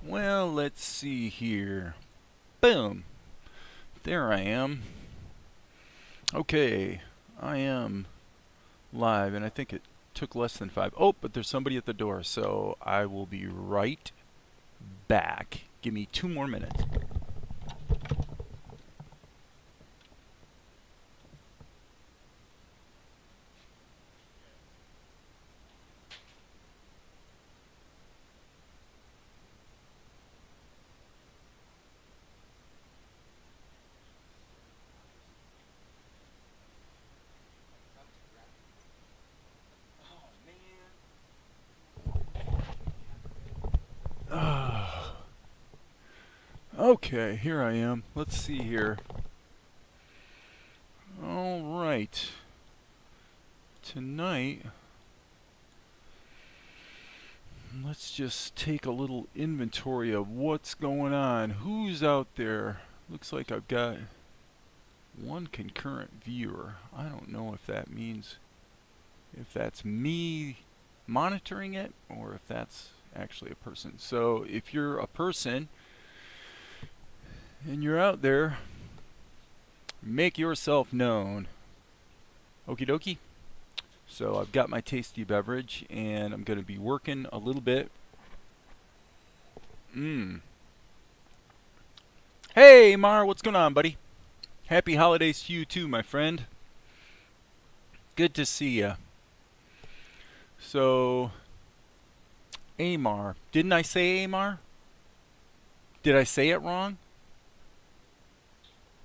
Well, let's see here. Boom. There I am. Okay, I am live, and I think it took less than 5. Oh, but there's somebody at the door, so I will be right back. Give me 2 more minutes. Okay, here I am. Let's see here. All right. Tonight, let's just take a little inventory of what's going on. Who's out there? Looks like I've got 1 concurrent viewer. I don't know if that means if that's me monitoring it or if that's actually a person. So if you're a person and you're out there, make yourself known. Okie dokie. So I've got my tasty beverage and I'm going to be working a little bit. Hey Mar, what's going on, buddy? Happy holidays to you too, my friend. Good to see ya. So, Amar. Didn't I say Amar? Did I say it wrong?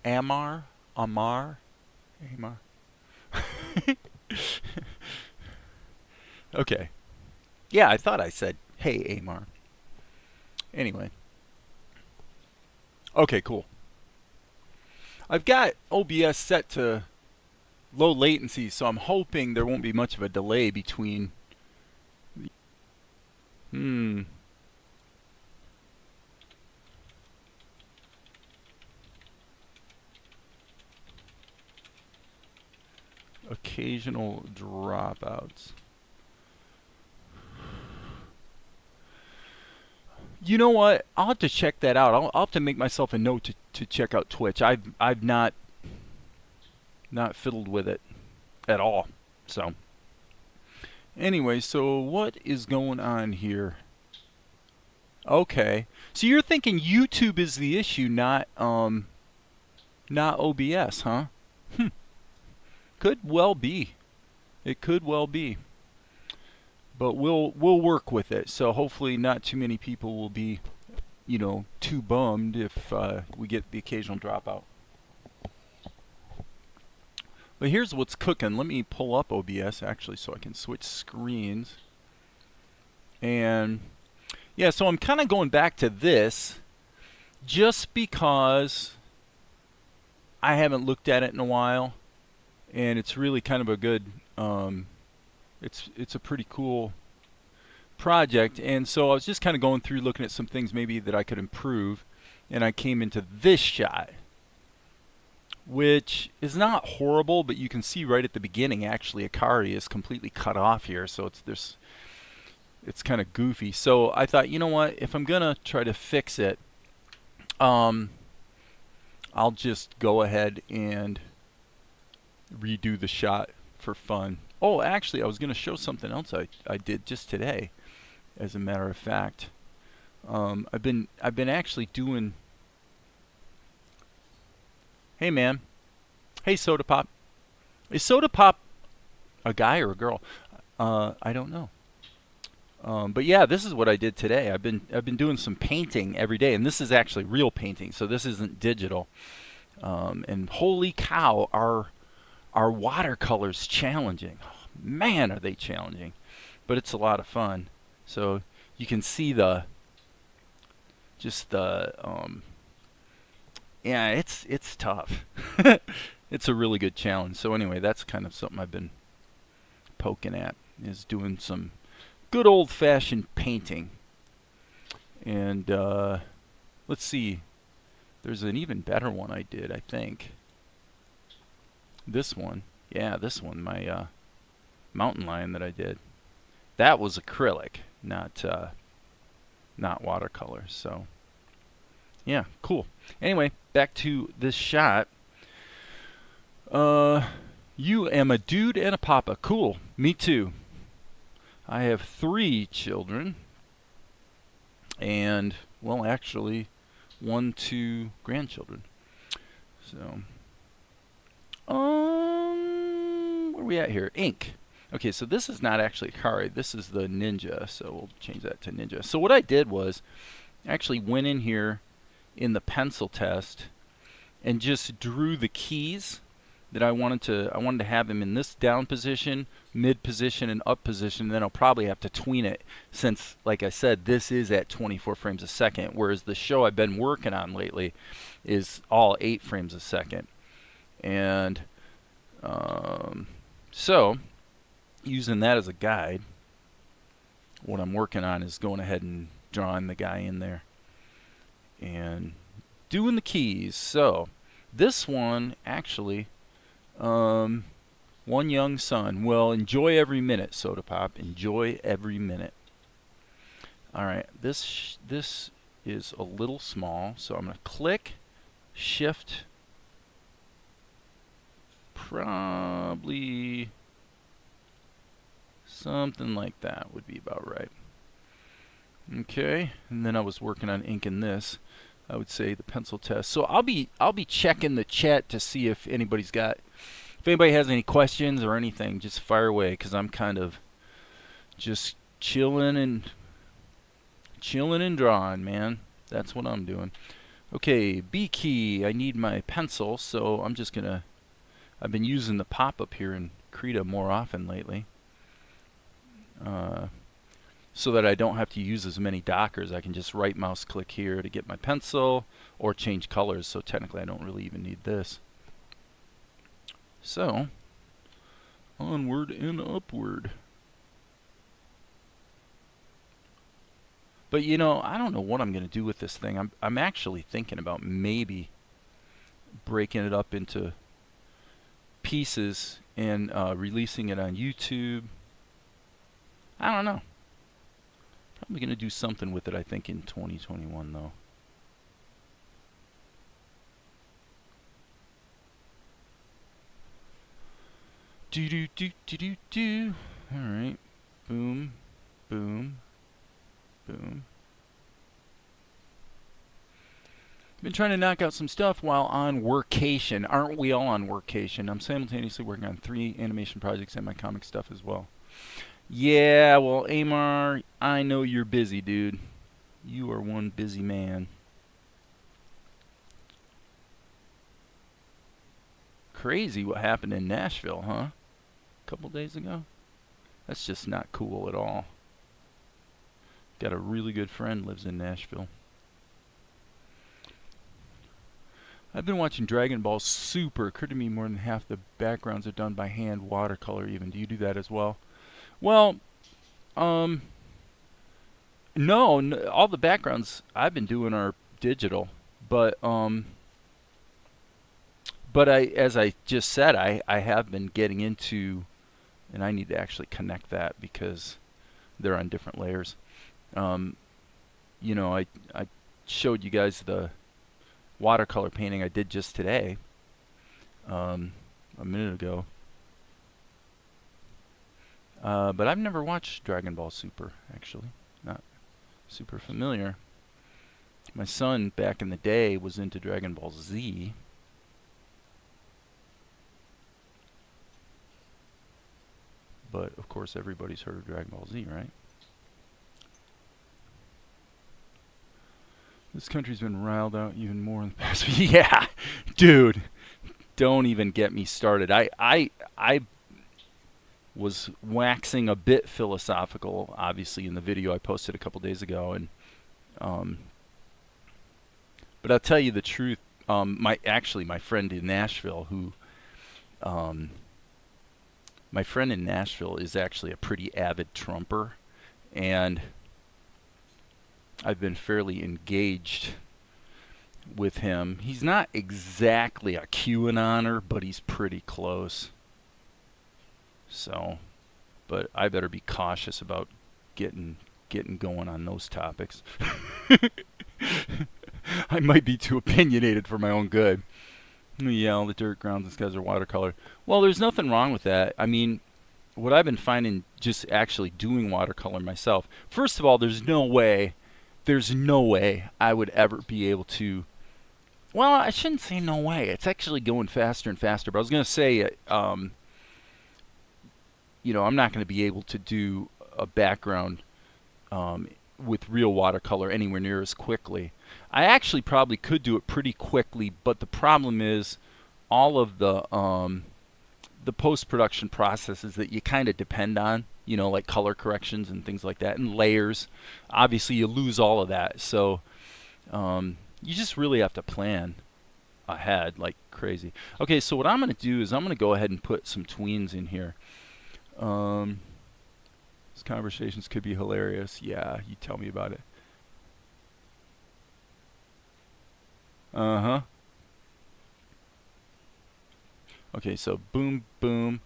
Amar? Amar? Amar? Okay. Yeah, I thought I said, hey, Amar. Anyway. Okay, cool. I've got OBS set to low latency, so I'm hoping there won't be much of a delay between. Occasional dropouts. You know what? I'll have to check that out. I'll have to make myself a note to check out Twitch. I've not fiddled with it at all. So anyway, so what is going on here? Okay, so you're thinking YouTube is the issue, not OBS, huh? Could well be. It could well be. But we'll work with it. So hopefully not too many people will be, you know, too bummed if we get the occasional dropout. But here's what's cooking. Let me pull up OBS actually so I can switch screens. And yeah, so I'm kind of going back to this just because I haven't looked at it in a while, and it's really kind of a good it's a pretty cool project. And so I was just kind of going through looking at some things maybe that I could improve, and I came into this shot, which is not horrible, but you can see right at the beginning actually Akari is completely cut off here, so it's kind of goofy. So I thought, you know what, if I'm gonna try to fix it, I'll just go ahead and redo the shot for fun. Oh, actually, I was going to show something else I did just today, as a matter of fact. I've been actually doing. Hey, man. Hey, Soda Pop. Is Soda Pop a guy or a girl? I don't know. But yeah, this is what I did today. I've been doing some painting every day, and this is actually real painting, so this isn't digital. And holy cow, our watercolors challenging. Oh, man, are they challenging. But it's a lot of fun. So you can see yeah, it's tough. It's a really good challenge. So anyway, that's kind of something I've been poking at, is doing some good old-fashioned painting. And let's see. There's an even better one I did, I think. This one. Yeah, this one. My mountain lion that I did. That was acrylic, not watercolor. So, yeah, cool. Anyway, back to this shot. You am a dude and a papa. Cool. Me too. I have 3 children. And, well, actually, 1, 2 grandchildren. So, where are we at here? Ink. Okay, so this is not actually Akari. This is the Ninja, so we'll change that to Ninja. So what I did was, I actually went in here in the pencil test and just drew the keys that I wanted to have him in this down position, mid position, and up position. And then I'll probably have to tween it, since, like I said, this is at 24 frames a second, whereas the show I've been working on lately is all 8 frames a second. And so, using that as a guide, what I'm working on is going ahead and drawing the guy in there and doing the keys. So, this one actually, one young son. Well, enjoy every minute, Soda Pop. Enjoy every minute. All right, this is a little small, so I'm going to click, shift, probably something like that would be about right. Okay, and then I was working on inking this. I would say the pencil test. So I'll be checking the chat to see if anybody has any questions or anything. Just fire away, because I'm kind of just chilling and drawing, man. That's what I'm doing. Okay, B key. I need my pencil, so I'm just gonna. I've been using the pop-up here in Krita more often lately. so that I don't have to use as many dockers. I can just right mouse click here to get my pencil or change colors, so technically I don't really even need this. So, onward and upward. But you know, I don't know what I'm going to do with this thing. I'm actually thinking about maybe breaking it up into pieces and releasing it on YouTube. I don't know. Probably going to do something with it, I think, in 2021, though. Do do do do do do. All right. Boom, boom, boom. Been trying to knock out some stuff while on workation. Aren't we all on workation? I'm simultaneously working on 3 animation projects and my comic stuff as well. Yeah, well, Amar, I know you're busy, dude. You are one busy man. Crazy what happened in Nashville, huh? A couple days ago? That's just not cool at all. Got a really good friend lives in Nashville. I've been watching Dragon Ball Super. Occurred to me more than half the backgrounds are done by hand, watercolor even. Do you do that as well? Well, no, all the backgrounds I've been doing are digital, but as I just said, I have been getting into, and I need to actually connect that because they're on different layers. You know, I showed you guys the watercolor painting I did just today, a minute ago. But I've never watched Dragon Ball Super, actually. Not super familiar. My son, back in the day, was into Dragon Ball Z. But, of course, everybody's heard of Dragon Ball Z, right? This country's been riled out even more in the past. Yeah, dude, don't even get me started. I was waxing a bit philosophical, obviously, in the video I posted a couple days ago, and but I'll tell you the truth. My friend in Nashville, my friend in Nashville is actually a pretty avid Trumper, and I've been fairly engaged with him. He's not exactly a QAnoner, but he's pretty close. So, but I better be cautious about getting going on those topics. I might be too opinionated for my own good. Yeah, all the dirt grounds and skies are watercolor. Well, there's nothing wrong with that. I mean, what I've been finding just actually doing watercolor myself. First of all, there's no way I would ever be able to. Well, I shouldn't say no way. It's actually going faster and faster. But I was going to say, you know, I'm not going to be able to do a background with real watercolor anywhere near as quickly. I actually probably could do it pretty quickly, but the problem is all of the post-production processes that you kind of depend on, you know, like color corrections and things like that, and layers. Obviously, you lose all of that. So you just really have to plan ahead like crazy. Okay, so what I'm going to do is I'm going to go ahead and put some tweens in here. These conversations could be hilarious. Yeah, you tell me about it. Uh-huh. Okay, so boom, boom.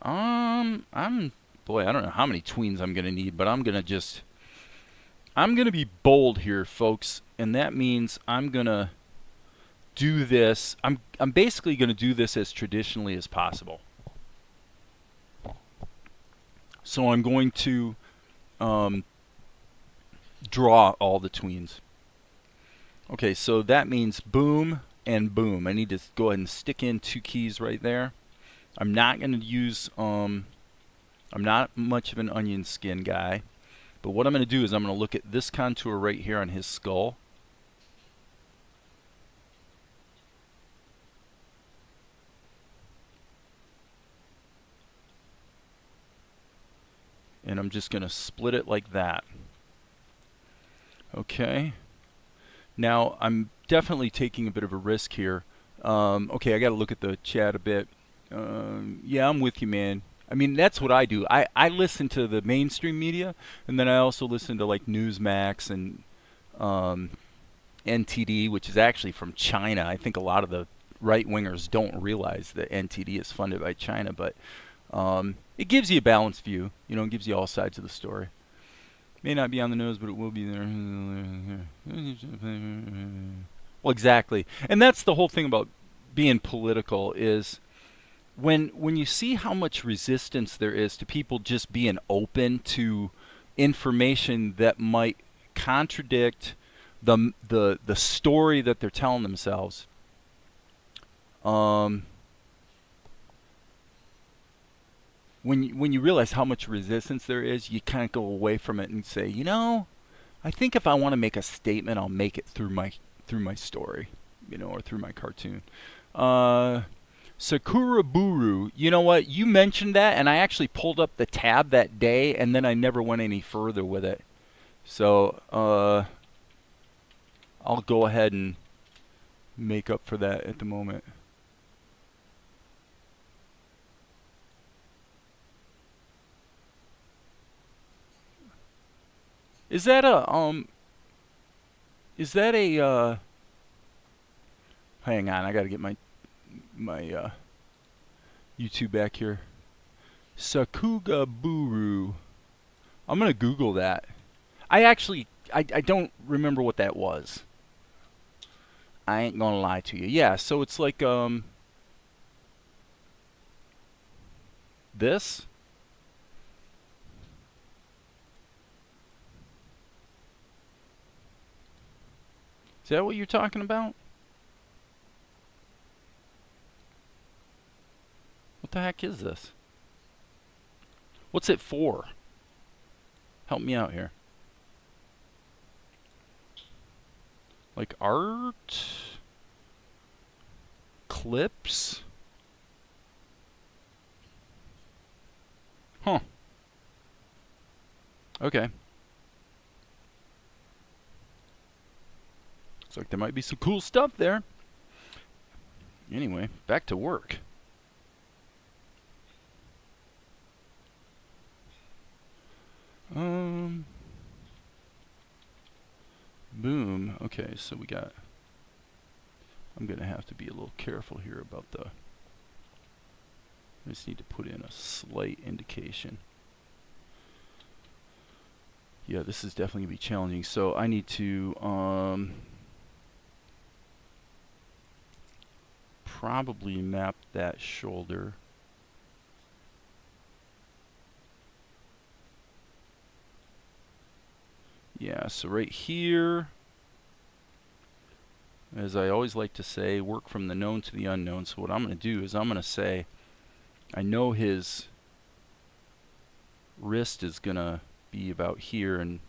Boy, I don't know how many tweens I'm gonna need, but I'm gonna be bold here, folks, and that means I'm gonna do this. I'm basically gonna do this as traditionally as possible. So I'm going to draw all the tweens. Okay, so that means boom and boom. I need to go ahead and stick in 2 keys right there. I'm not going to use, I'm not much of an onion skin guy, but what I'm going to do is I'm going to look at this contour right here on his skull. I'm just going to split it like that. Okay. Now, I'm definitely taking a bit of a risk here. Okay, I got to look at the chat a bit. Yeah, I'm with you, man. I mean, that's what I do. I listen to the mainstream media, and then I also listen to like Newsmax and NTD, which is actually from China. I think a lot of the right-wingers don't realize that NTD is funded by China, but it gives you a balanced view. You know, it gives you all sides of the story. May not be on the nose, but it will be there. Well, exactly. And that's the whole thing about being political is when you see how much resistance there is to people just being open to information that might contradict the story that they're telling themselves. When you realize how much resistance there is, you kind of go away from it and say, you know, I think if I want to make a statement, I'll make it through my story, you know, or through my cartoon. Sakura Buru, you know what? You mentioned that, and I actually pulled up the tab that day, and then I never went any further with it. So I'll go ahead and make up for that at the moment. Is that a hang on, I gotta get my YouTube back here. Sakuga Buru. I'm gonna Google that. I don't remember what that was. I ain't gonna lie to you. Yeah, so it's like this. Is that what you're talking about? What the heck is this? What's it for? Help me out here. Like art? Clips? Huh. Okay. Looks like there might be some cool stuff there. Anyway, back to work. Boom. Okay, so we got... I'm going to have to be a little careful here about the... I just need to put in a slight indication. Yeah, this is definitely going to be challenging. So I need to probably map that shoulder. Yeah, so right here, as I always like to say, work from the known to the unknown. So what I'm going to do is I'm going to say, I know his wrist is going to be about here and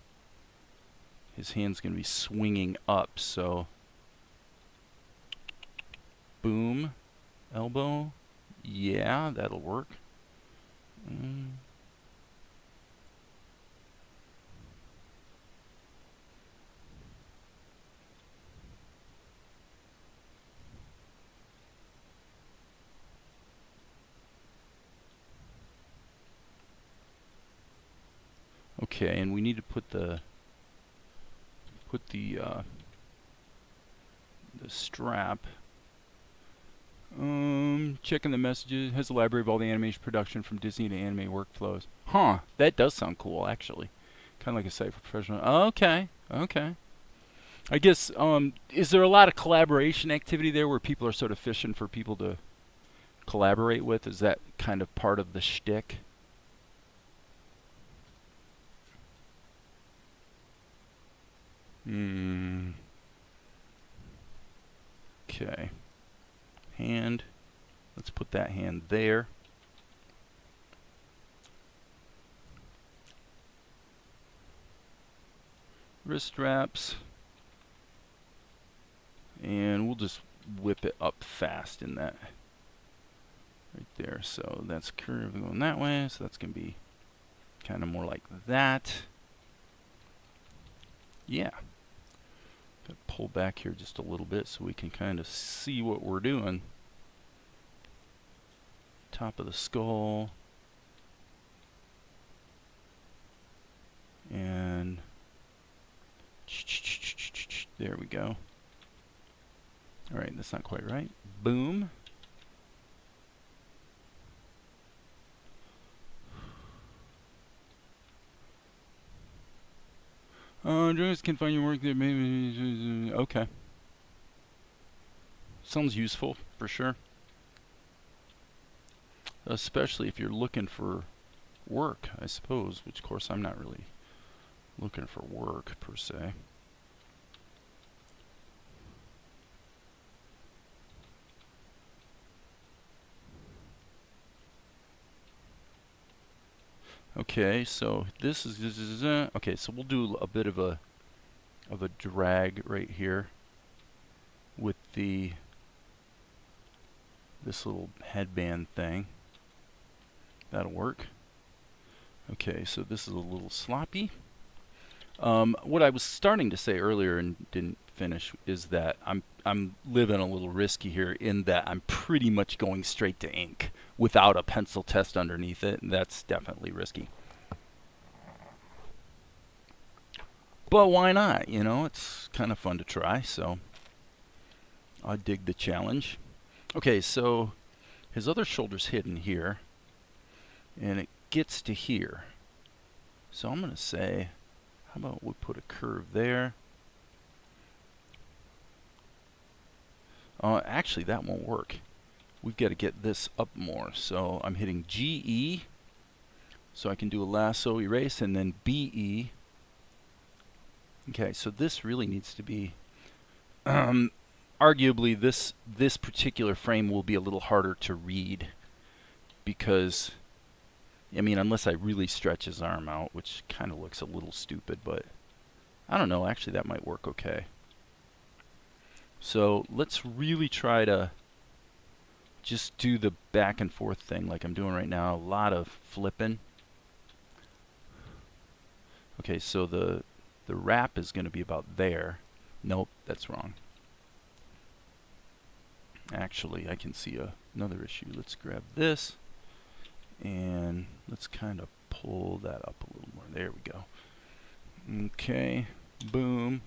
his hand's going to be swinging up. So boom, elbow. Yeah, that'll work. Okay, and we need to put the strap. Checking the messages. Has a library of all the animation production from Disney to anime workflows. Huh, that does sound cool, actually. Kind of like a site for professional. Okay, okay. I guess, is there a lot of collaboration activity there where people are sort of fishing for people to collaborate with? Is that kind of part of the shtick? Okay. Hand. Let's put that hand there. Wrist straps. And we'll just whip it up fast in that. Right there. So that's curve going that way. So that's going to be Kind of more like that. Yeah. Gotta pull back here just a little bit so we can kind of see what we're doing. Top of the skull. And there we go. Alright, that's not quite right. Boom. Journalists can find your work there. Maybe. Okay. Sounds useful, for sure. Especially if you're looking for work, I suppose. Which, of course, I'm not really looking for work, per se. Okay, so this is okay. So we'll do a bit of a drag right here with this little headband thing. That'll work. Okay, so this is a little sloppy. What I was starting to say earlier and didn't finish is that I'm living a little risky here in that I'm pretty much going straight to ink without a pencil test underneath it, and that's definitely risky. But why not? You know, it's kind of fun to try, so I dig the challenge. Okay, so his other shoulder's hidden here, and it gets to here. So I'm going to say, how about we put a curve there? Actually, that won't work. We've got to get this up more. So I'm hitting GE, so I can do a lasso erase, and then BE. Okay, so this really needs to be, arguably this particular frame will be a little harder to read because, I mean, unless I really stretch his arm out, which kind of looks a little stupid, but I don't know, actually that might work okay. So let's really try to just do the back and forth thing like I'm doing right now. A lot of flipping. Okay, so the wrap is going to be about there. Nope, that's wrong. Actually, I can see another issue. Let's grab this and let's kind of pull that up a little more. There we go. Okay, boom.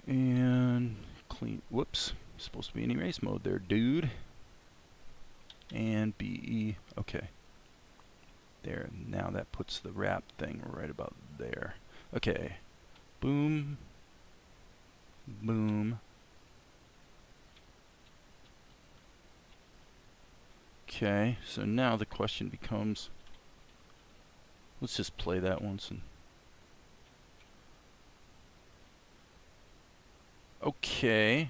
And clean, whoops, supposed to be in erase mode there, dude. And BE, okay. There, now that puts the wrap thing right about there. Okay, boom, boom. Okay, so now the question becomes, let's just play that once and okay.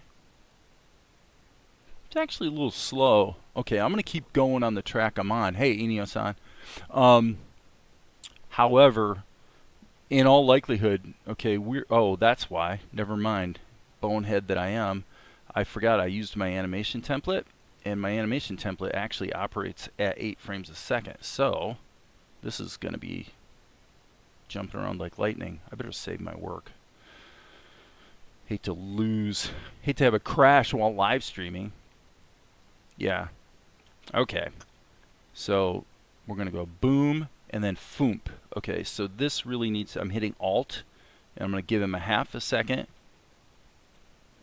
It's actually a little slow. Okay, I'm going to keep going on the track I'm on. Hey, Inio-san. However, in all likelihood, okay, oh, that's why. Never mind. Bonehead that I am. I forgot I used my animation template, and my animation template actually operates at 8 frames a second. So, this is going to be jumping around like lightning. I better save my work. Hate to have a crash while live streaming. Yeah. Okay. So we're going to go boom and then foomp. Okay, so this really needs, I'm hitting Alt and I'm going to give him a half a second.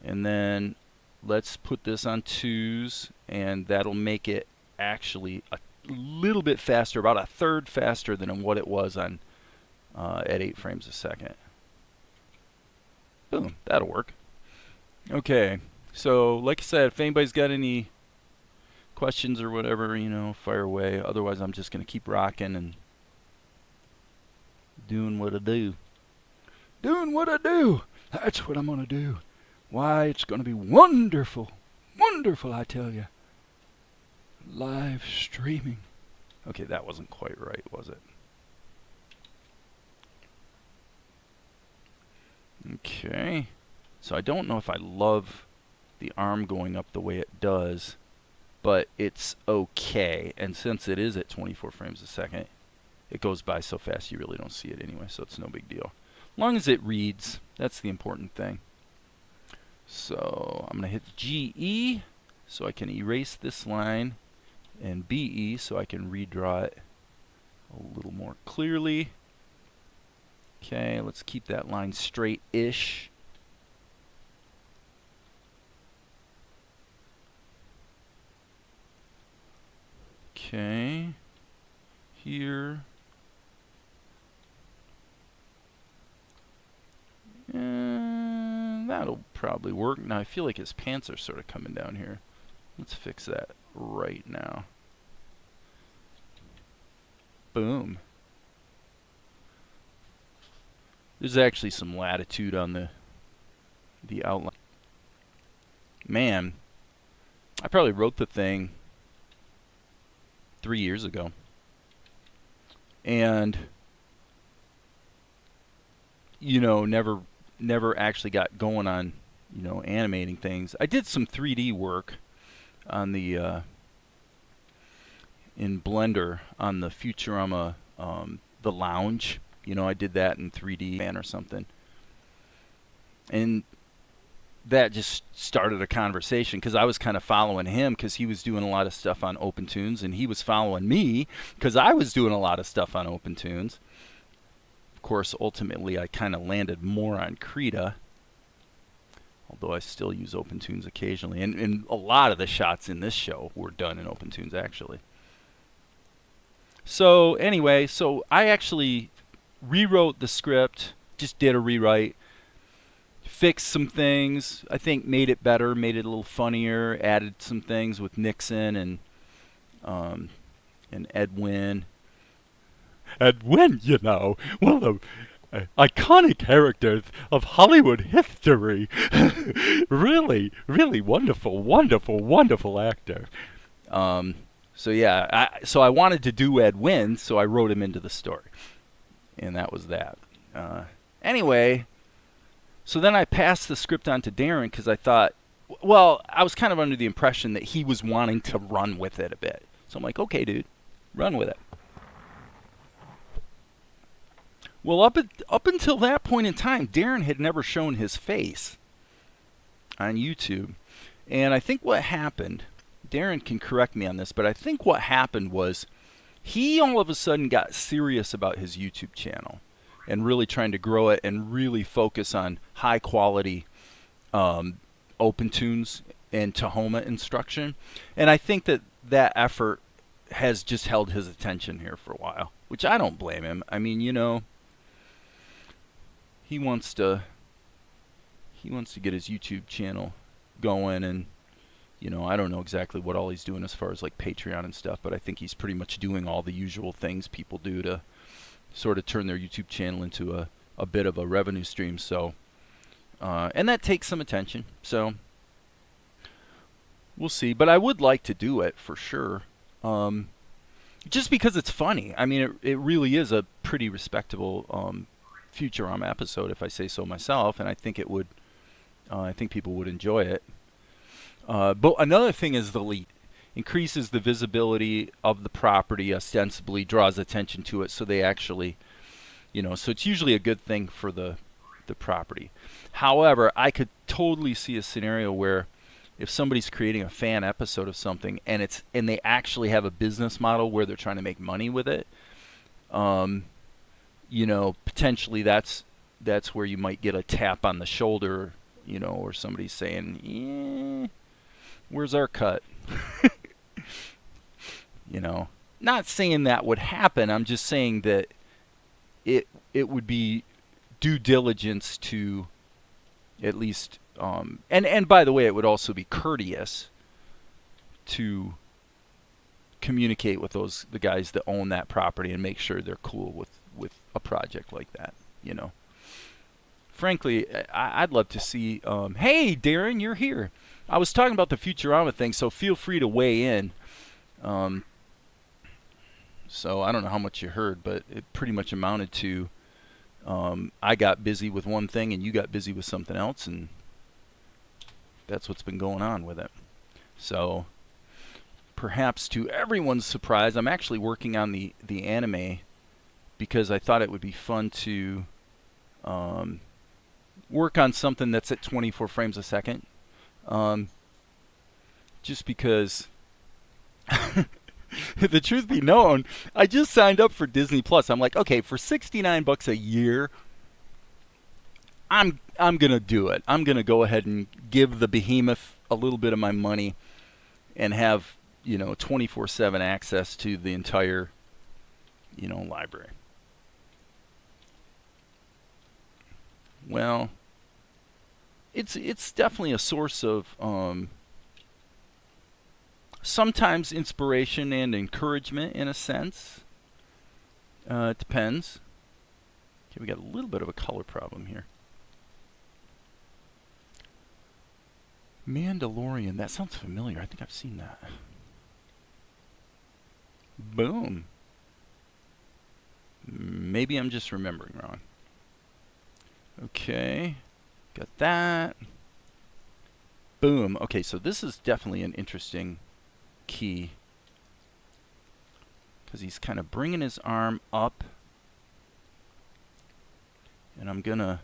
And then let's put this on 2s and that'll make it actually a little bit faster, about a third faster than what it was on at 8 frames a second. Boom, that'll work. Okay, so like I said, if anybody's got any questions or whatever, you know, fire away. Otherwise, I'm just going to keep rocking and doing what I do. Doing what I do. That's what I'm going to do. Why, it's going to be wonderful. Wonderful, I tell you. Live streaming. Okay, that wasn't quite right, was it? Okay, so I don't know if I love the arm going up the way it does, but it's okay. And since it is at 24 frames a second, it goes by so fast you really don't see it anyway, so it's no big deal. As long as it reads, that's the important thing. So I'm going to hit GE so I can erase this line, and BE so I can redraw it a little more clearly. Okay, let's keep that line straight-ish. Okay, here. And that'll probably work. Now I feel like his pants are sort of coming down here. Let's fix that right now. Boom. There's actually some latitude on the outline. Man, I probably wrote the thing 3 years ago. And you know, never actually got going on, you know, animating things. I did some 3D work on the in Blender on the Futurama the lounge. You know, I did that in 3D or something. And that just started a conversation because I was kind of following him because he was doing a lot of stuff on OpenTunes, and he was following me because I was doing a lot of stuff on OpenTunes. Of course, ultimately, I kind of landed more on Krita, although I still use OpenTunes occasionally. And a lot of the shots in this show were done in OpenTunes, actually. So anyway, so I actually rewrote the script, just did a rewrite, fixed some things, I think made it better, made it a little funnier, added some things with Nixon and Edwin. Edwin, you know, one of the iconic characters of Hollywood history. Really, really wonderful, wonderful, wonderful actor. So yeah, so I wanted to do Edwin, so I wrote him into the story. And that was that. Anyway, so then I passed the script on to DarrenT because I thought, well, I was kind of under the impression that he was wanting to run with it a bit. So I'm like, okay, dude, run with it. Well, up until that point in time, DarrenT had never shown his face on YouTube. And I think what happened, DarrenT can correct me on this, but I think what happened was he all of a sudden got serious about his YouTube channel and really trying to grow it and really focus on high quality OpenTunes and Tahoma instruction. And I think that effort has just held his attention here for a while, which I don't blame him. I mean, you know, he wants to get his YouTube channel going, and you know, I don't know exactly what all he's doing as far as like Patreon and stuff, but I think he's pretty much doing all the usual things people do to sort of turn their YouTube channel into a bit of a revenue stream. So and that takes some attention, so we'll see. But I would like to do it for sure, just because it's funny. I mean, it really is a pretty respectable Futurama episode, if I say so myself, and I think it would. I think people would enjoy it. But another thing is the lead increases the visibility of the property, ostensibly draws attention to it, so they actually, you know, so it's usually a good thing for the property. However, I could totally see a scenario where if somebody's creating a fan episode of something and they actually have a business model where they're trying to make money with it, you know, potentially that's where you might get a tap on the shoulder, you know, or somebody saying, yeah, where's our cut? You know, not saying that would happen. I'm just saying that it would be due diligence to at least, and by the way, it would also be courteous to communicate with the guys that own that property and make sure they're cool with a project like that, you know. Frankly, I'd love to see, hey, DarrenT, you're here. I was talking about the Futurama thing, so feel free to weigh in. So I don't know how much you heard, but it pretty much amounted to I got busy with one thing and you got busy with something else, and that's what's been going on with it. So perhaps to everyone's surprise, I'm actually working on the anime because I thought it would be fun to work on something that's at 24 frames a second. Just because, the truth be known, I just signed up for Disney Plus. I'm like, okay, for $69 a year, I'm gonna do it. I'm gonna go ahead and give the behemoth a little bit of my money and have 24/7 access to the entire library. Well, it's definitely a source of sometimes inspiration and encouragement in a sense. It depends. Okay, we got a little bit of a color problem here. Mandalorian, that sounds familiar. I think I've seen that. Boom. Maybe I'm just remembering wrong. Okay, got that. Boom. Okay, so this is definitely an interesting key because he's kind of bringing his arm up, and I'm gonna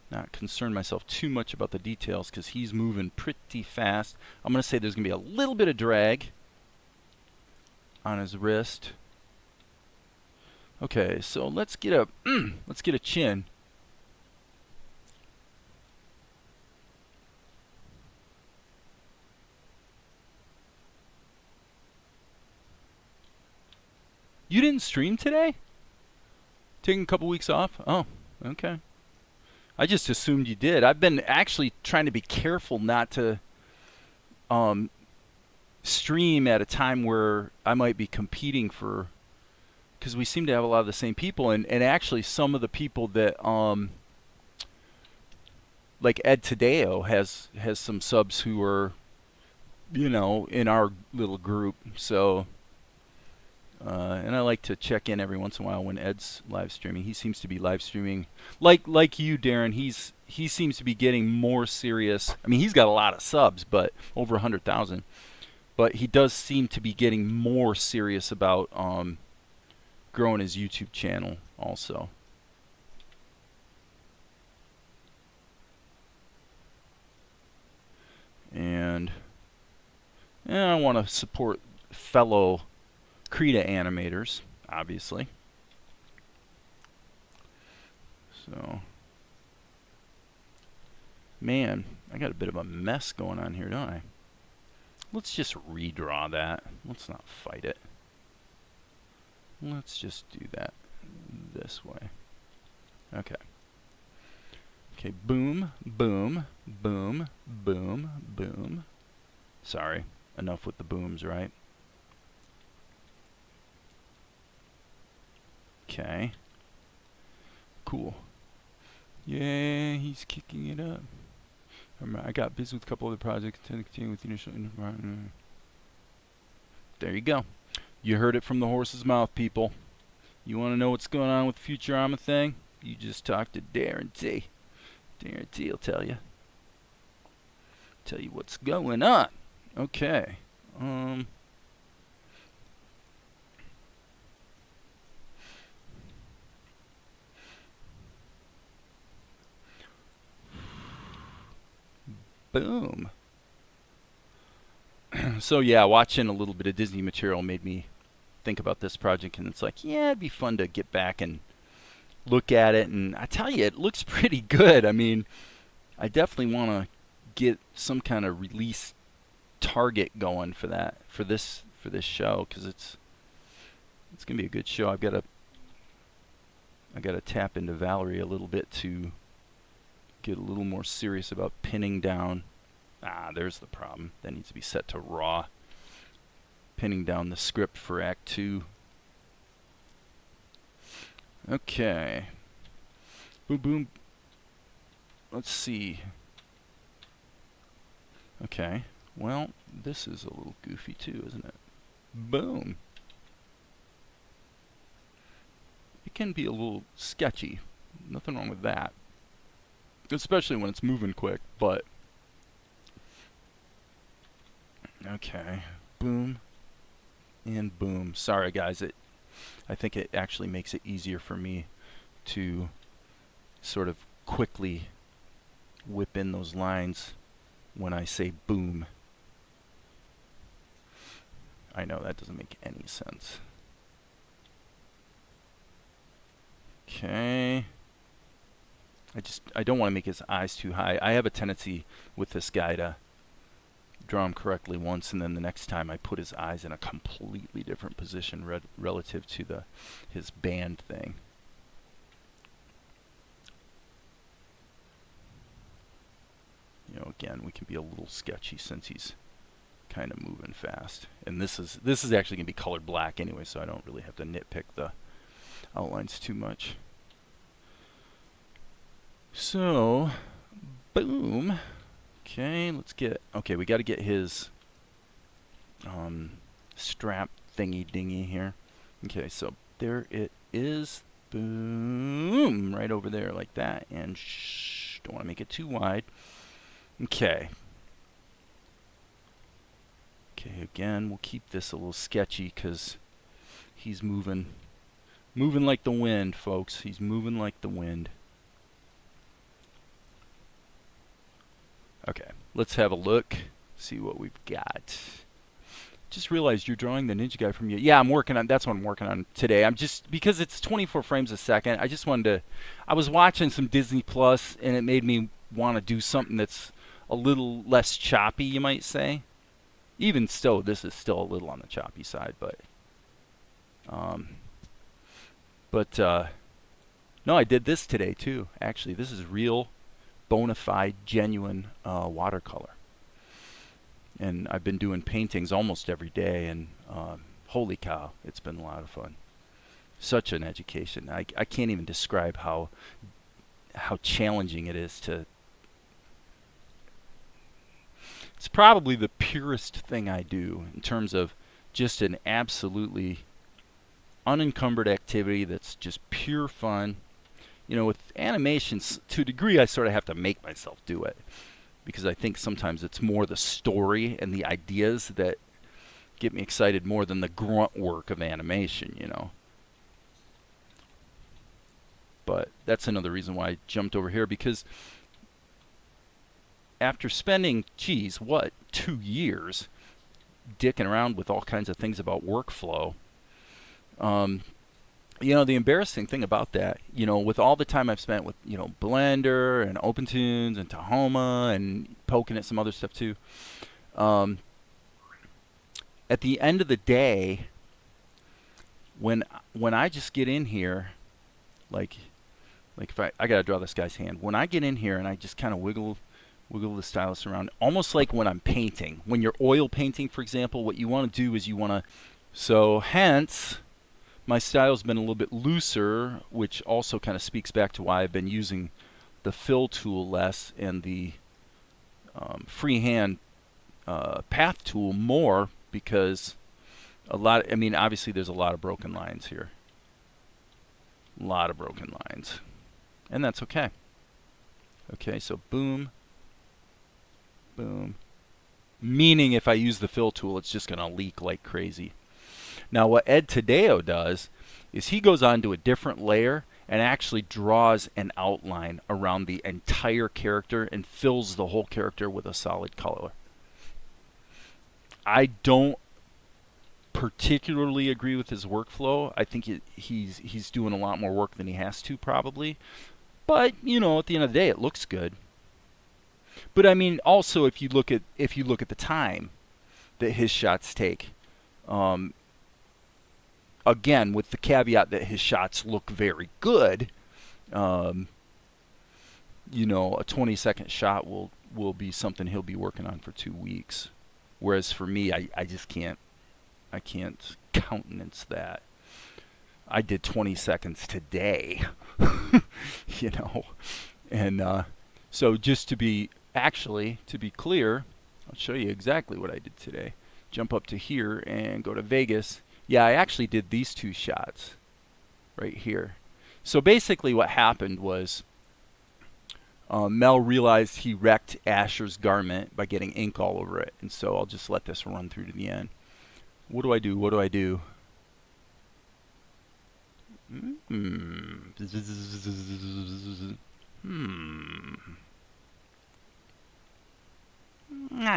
not concern myself too much about the details because he's moving pretty fast. I'm gonna say there's gonna be a little bit of drag on his wrist. Okay, so let's get a chin. You didn't stream today? Taking a couple weeks off? Oh, okay. I just assumed you did. I've been actually trying to be careful not to stream at a time where I might be competing for, because we seem to have a lot of the same people, and actually some of the people that like Ed Tadeo has some subs who are in our little group. So and I like to check in every once in a while when Ed's live streaming. He seems to be live streaming like you, Darren. He seems to be getting more serious. I mean, he's got a lot of subs, but over 100,000. But he does seem to be getting more serious about growing his YouTube channel also. And I want to support fellow Krita animators, obviously. So, man, I got a bit of a mess going on here, don't I? Let's just redraw that. Let's not fight it. Let's just do that this way. Okay. Okay, boom, boom, boom, boom, boom. Sorry, enough with the booms, right? Okay. Cool. Yeah, he's kicking it up. I got busy with a couple other projects. Intend to continue with the initial. There you go. You heard it from the horse's mouth, people. You want to know what's going on with the Futurama thing? You just talk to DarrenT. DarrenT will tell you. Tell you what's going on. Okay. Boom. So yeah, watching a little bit of Disney material made me think about this project, and it's like, yeah, it'd be fun to get back and look at it, and I tell you, it looks pretty good. I mean, I definitely want to get some kind of release target going for that, for this show, because it's gonna be a good show. I gotta tap into Valerie a little bit to get a little more serious about pinning down. There's the problem. That needs to be set to raw. Pinning down the script for Act 2. Okay. Boom, boom. Let's see. Okay. Well, this is a little goofy too, isn't it? Boom. It can be a little sketchy. Nothing wrong with that. Especially when it's moving quick, but okay. Boom and boom. Sorry guys, I think it actually makes it easier for me to sort of quickly whip in those lines when I say boom. I know that doesn't make any sense. Okay. I don't want to make his eyes too high. I have a tendency with this guy to draw him correctly once, and then the next time I put his eyes in a completely different position relative to his band thing. You know, again, we can be a little sketchy since he's kind of moving fast. And this is actually going to be colored black anyway, so I don't really have to nitpick the outlines too much. So, boom. Okay, okay, we got to get his strap thingy dingy here. Okay, so there it is. Boom, right over there like that. And shh, don't want to make it too wide. Okay. Okay, again, we'll keep this a little sketchy because he's moving like the wind, folks. He's moving like the wind. Okay, let's have a look, see what we've got. Just realized you're drawing the ninja guy from you. Yeah, that's what I'm working on today. I'm just, because it's 24 frames a second, I just wanted to, I was watching some Disney Plus and it made me want to do something that's a little less choppy, you might say. Even still, this is still a little on the choppy side, but no, I did this today too. Actually, this is real, bona fide, genuine watercolor. And I've been doing paintings almost every day, and holy cow, it's been a lot of fun. Such an education. I can't even describe how challenging it is to. It's probably the purest thing I do in terms of just an absolutely unencumbered activity that's just pure fun. You know, with animations, to a degree, I sort of have to make myself do it because I think sometimes it's more the story and the ideas that get me excited more than the grunt work of animation, you know. But that's another reason why I jumped over here, because after spending, 2 years dicking around with all kinds of things about workflow, you know, the embarrassing thing about that, you know, with all the time I've spent with, you know, Blender and OpenTunes and Tahoma and poking at some other stuff too, at the end of the day, when I just get in here, like if I gotta draw this guy's hand, when I get in here and I just kind of wiggle the stylus around, almost like when I'm painting. When you're oil painting, for example, what you want to do is so hence, my style's been a little bit looser, which also kind of speaks back to why I've been using the fill tool less and the freehand path tool more, because obviously there's a lot of broken lines here. A lot of broken lines. And that's okay. Okay, so boom. Boom. Meaning if I use the fill tool, it's just going to leak like crazy. Now what Ed Tadeo does is he goes on to a different layer and actually draws an outline around the entire character and fills the whole character with a solid color. I don't particularly agree with his workflow. I think he's doing a lot more work than he has to, probably. But, you know, at the end of the day, it looks good. But I mean, also if you look at the time that his shots take, again with the caveat that his shots look very good, you know, a 20-second shot will be something he'll be working on for 2 weeks, whereas for me, I just can't countenance that. I did 20 seconds today, you know, and so just to be clear, I'll show you exactly what I did today. Jump up to here and go to Vegas. Yeah, I actually did these 2 shots right here. So basically what happened was Mel realized he wrecked Asher's garment by getting ink all over it. And so I'll just let this run through to the end. What do I do? Hmm. Hmm.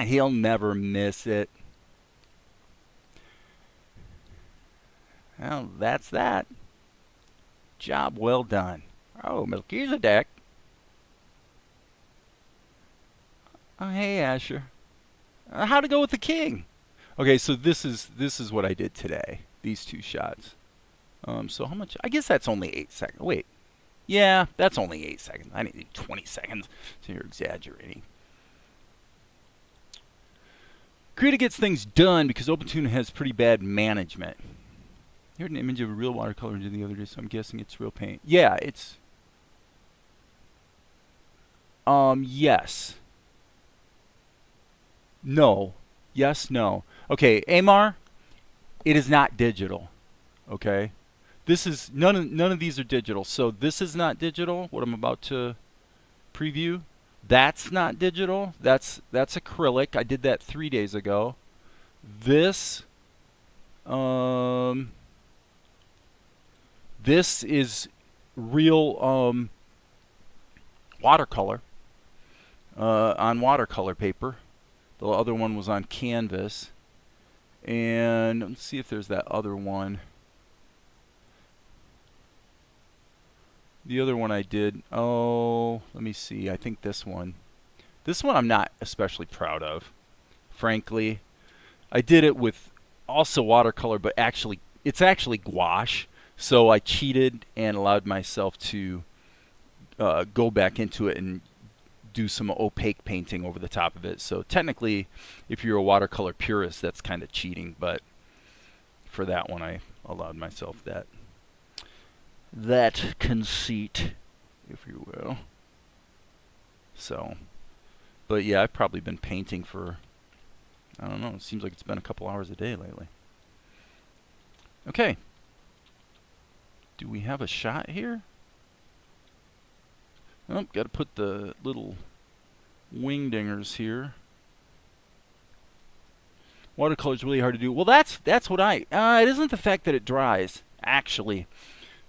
He'll never miss it. Well, that's that. Job well done. Oh, Melchizedek. Oh, hey, Asher. How'd it go with the king? Okay, so this is what I did today. These two shots. So how much? I guess that's only 8 seconds. Wait. Yeah, that's only 8 seconds. I need 20 seconds. So you're exaggerating. Krita gets things done because OpenTune has pretty bad management. Here's an image of a real watercolor the other day, so I'm guessing it's real paint. Yeah, it's. Yes. No. Yes, no. Okay, Amar, it is not digital. Okay? This is none of these are digital. So this is not digital, what I'm about to preview. That's not digital. That's acrylic. I did that 3 days ago. This this is real watercolor on watercolor paper. The other one was on canvas. And let's see if there's that other one. The other one I did, oh, let me see. I think this one. This one I'm not especially proud of, frankly. I did it with also watercolor, but actually, it's actually gouache. So I cheated and allowed myself to go back into it and do some opaque painting over the top of it. So technically, if you're a watercolor purist, that's kind of cheating. But for that one, I allowed myself that conceit, if you will. So, but yeah, I've probably been painting for, I don't know, it seems like it's been a couple hours a day lately. Okay. Do we have a shot here? Oh, got to put the little wing dingers here. Watercolor's really hard to do. Well, that's what it isn't the fact that it dries, actually.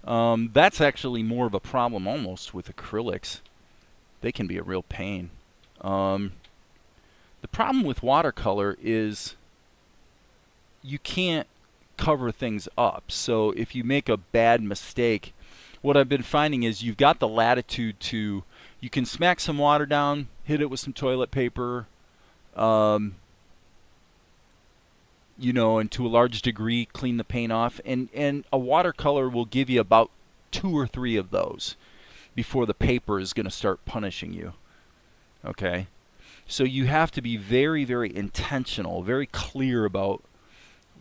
That's actually more of a problem almost with acrylics. They can be a real pain. The problem with watercolor is you can't cover things up. So if you make a bad mistake, what I've been finding is you've got the latitude to, you can smack some water down, hit it with some toilet paper, you know, and to a large degree clean the paint off. And a watercolor will give you about 2 or 3 of those before the paper is going to start punishing you. Okay? So you have to be very, very intentional, very clear about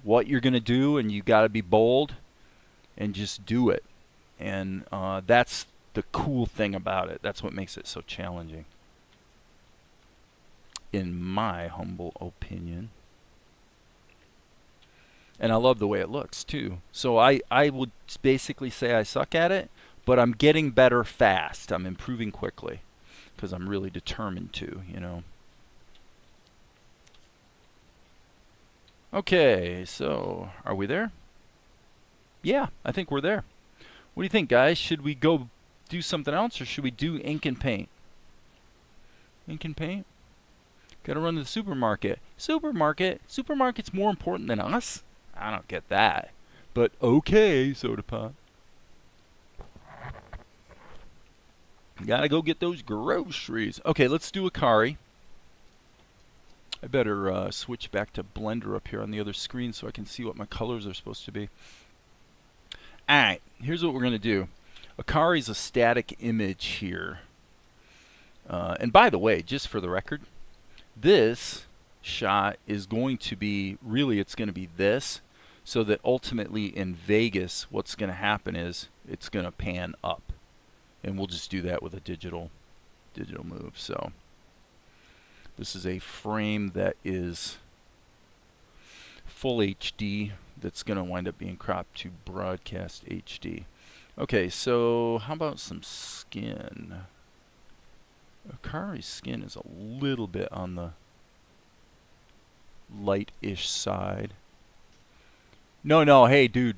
what you're going to do, and you got to be bold and just do it. And that's the cool thing about it. That's what makes it so challenging, in my humble opinion. And I love the way it looks too. So I would basically say I suck at it, but I'm getting better fast. I'm improving quickly because I'm really determined to, you know. Okay, so are we there? Yeah, I think we're there. What do you think, guys? Should we go do something else, or should we do ink and paint? Ink and paint? Gotta run to the supermarket. Supermarket's more important than us? I don't get that. But okay, soda pop. Gotta go get those groceries. Okay, let's do Akari. I better switch back to Blender up here on the other screen so I can see what my colors are supposed to be. Alright, here's what we're going to do. Akari's a static image here. And by the way, just for the record, this shot is going to be, really it's going to be this, so that ultimately in Vegas what's going to happen is it's going to pan up. And we'll just do that with a digital move. So this is a frame that is full HD that's going to wind up being cropped to broadcast HD. Okay, so how about some skin? Akari's skin is a little bit on the light-ish side. No, hey, dude.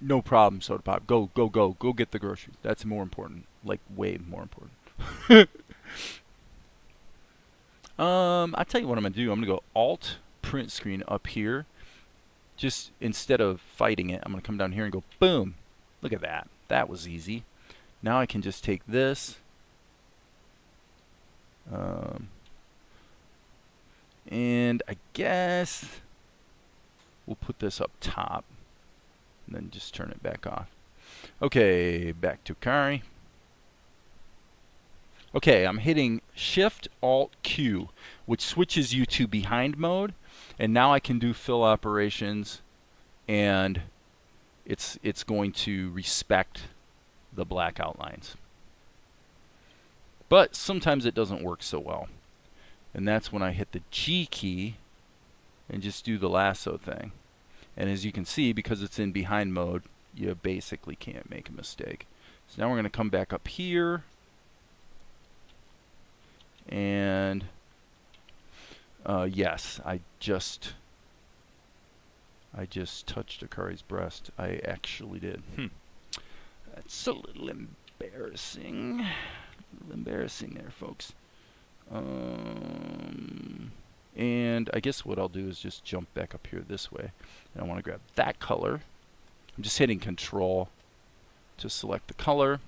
No problem, Soda Pop. Go, go, go. Go get the groceries. That's more important. Like, way more important. I'll tell you what I'm going to do. I'm going to go Alt print screen up here. Just instead of fighting it, I'm going to come down here and go boom. Look at that. That was easy. Now I can just take this. And I guess we'll put this up top. And then just turn it back off. Okay, back to Kari. Okay, I'm hitting Shift Alt Q, which switches you to behind mode, and now I can do fill operations, and it's going to respect the black outlines. But sometimes it doesn't work so well, and that's when I hit the G key and just do the lasso thing. And as you can see, because it's in behind mode, you basically can't make a mistake. So now we're going to come back up here. And yes, I just touched Akari's breast. I actually did. That's a little embarrassing. A little embarrassing there, folks. And I guess what I'll do is just jump back up here this way. And I want to grab that color. I'm just hitting Control to select the color.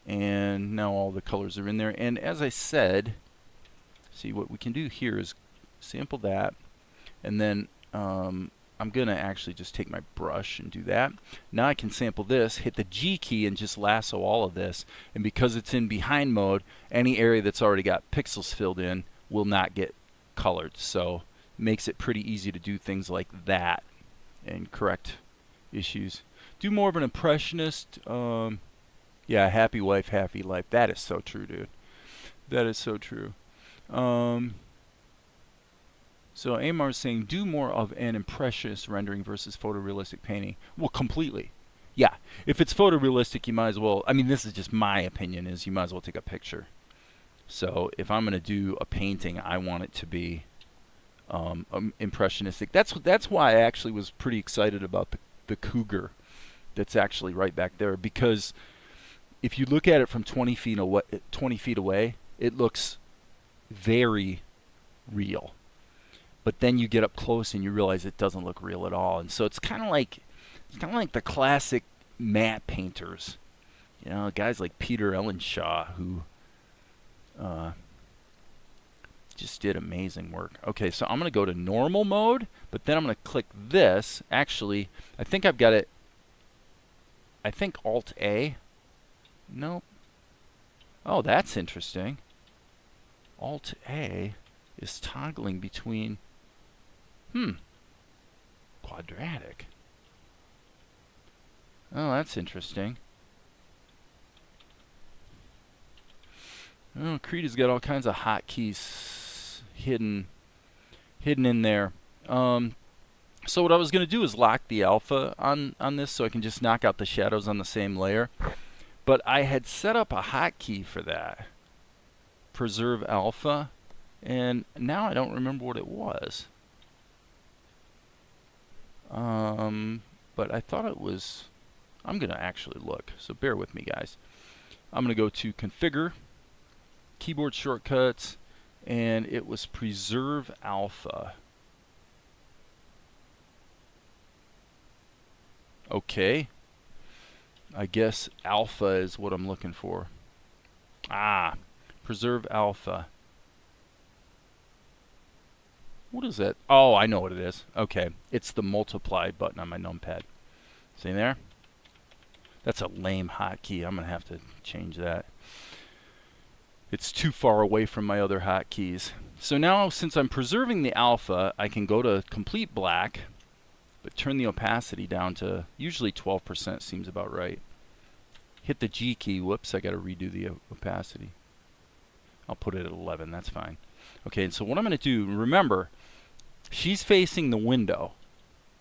And now all the colors are in there. And as I said, see what we can do here is sample that. And then I'm going to actually just take my brush and do that. Now I can sample this, hit the G key, and just lasso all of this. And because it's in behind mode, any area that's already got pixels filled in will not get colored. So it makes it pretty easy to do things like that and correct issues. Do more of an impressionist. Yeah, happy wife, happy life. That is so true, dude. That is so true. So Amar is saying, do more of an impressionist rendering versus photorealistic painting. Well, completely. Yeah, if it's photorealistic, you might as well, I mean, this is just my opinion, is you might as well take a picture. So if I'm going to do a painting, I want it to be impressionistic. That's why I actually was pretty excited about the cougar that's actually right back there, because if you look at it from 20 feet away, it looks very real. But then you get up close and you realize it doesn't look real at all. And so it's kind of like the classic matte painters, you know, guys like Peter Ellenshaw, who just did amazing work. Okay, so I'm going to go to normal mode, but then I'm going to click this. Actually, I think I've got it. I think Alt A. Nope. Oh, that's interesting. Alt A is toggling between quadratic. Oh, that's interesting. Oh, Krita's got all kinds of hotkeys hidden in there. So what I was going to do is lock the alpha on this so I can just knock out the shadows on the same layer. But I had set up a hotkey for that. Preserve alpha. And now I don't remember what it was. But I thought it was... I'm going to actually look, so bear with me, guys. I'm going to go to Configure, Keyboard Shortcuts, and it was Preserve Alpha. Okay. I guess alpha is what I'm looking for. Ah, Preserve Alpha. What is that? Oh, I know what it is. Okay, it's the multiply button on my numpad. See there? That's a lame hotkey. I'm going to have to change that. It's too far away from my other hotkeys. So now, since I'm preserving the alpha, I can go to complete black, but turn the opacity down to usually 12% seems about right. Hit the G key. Whoops, I got to redo the opacity. I'll put it at 11. That's fine. Okay, and so what I'm going to do, remember, she's facing the window.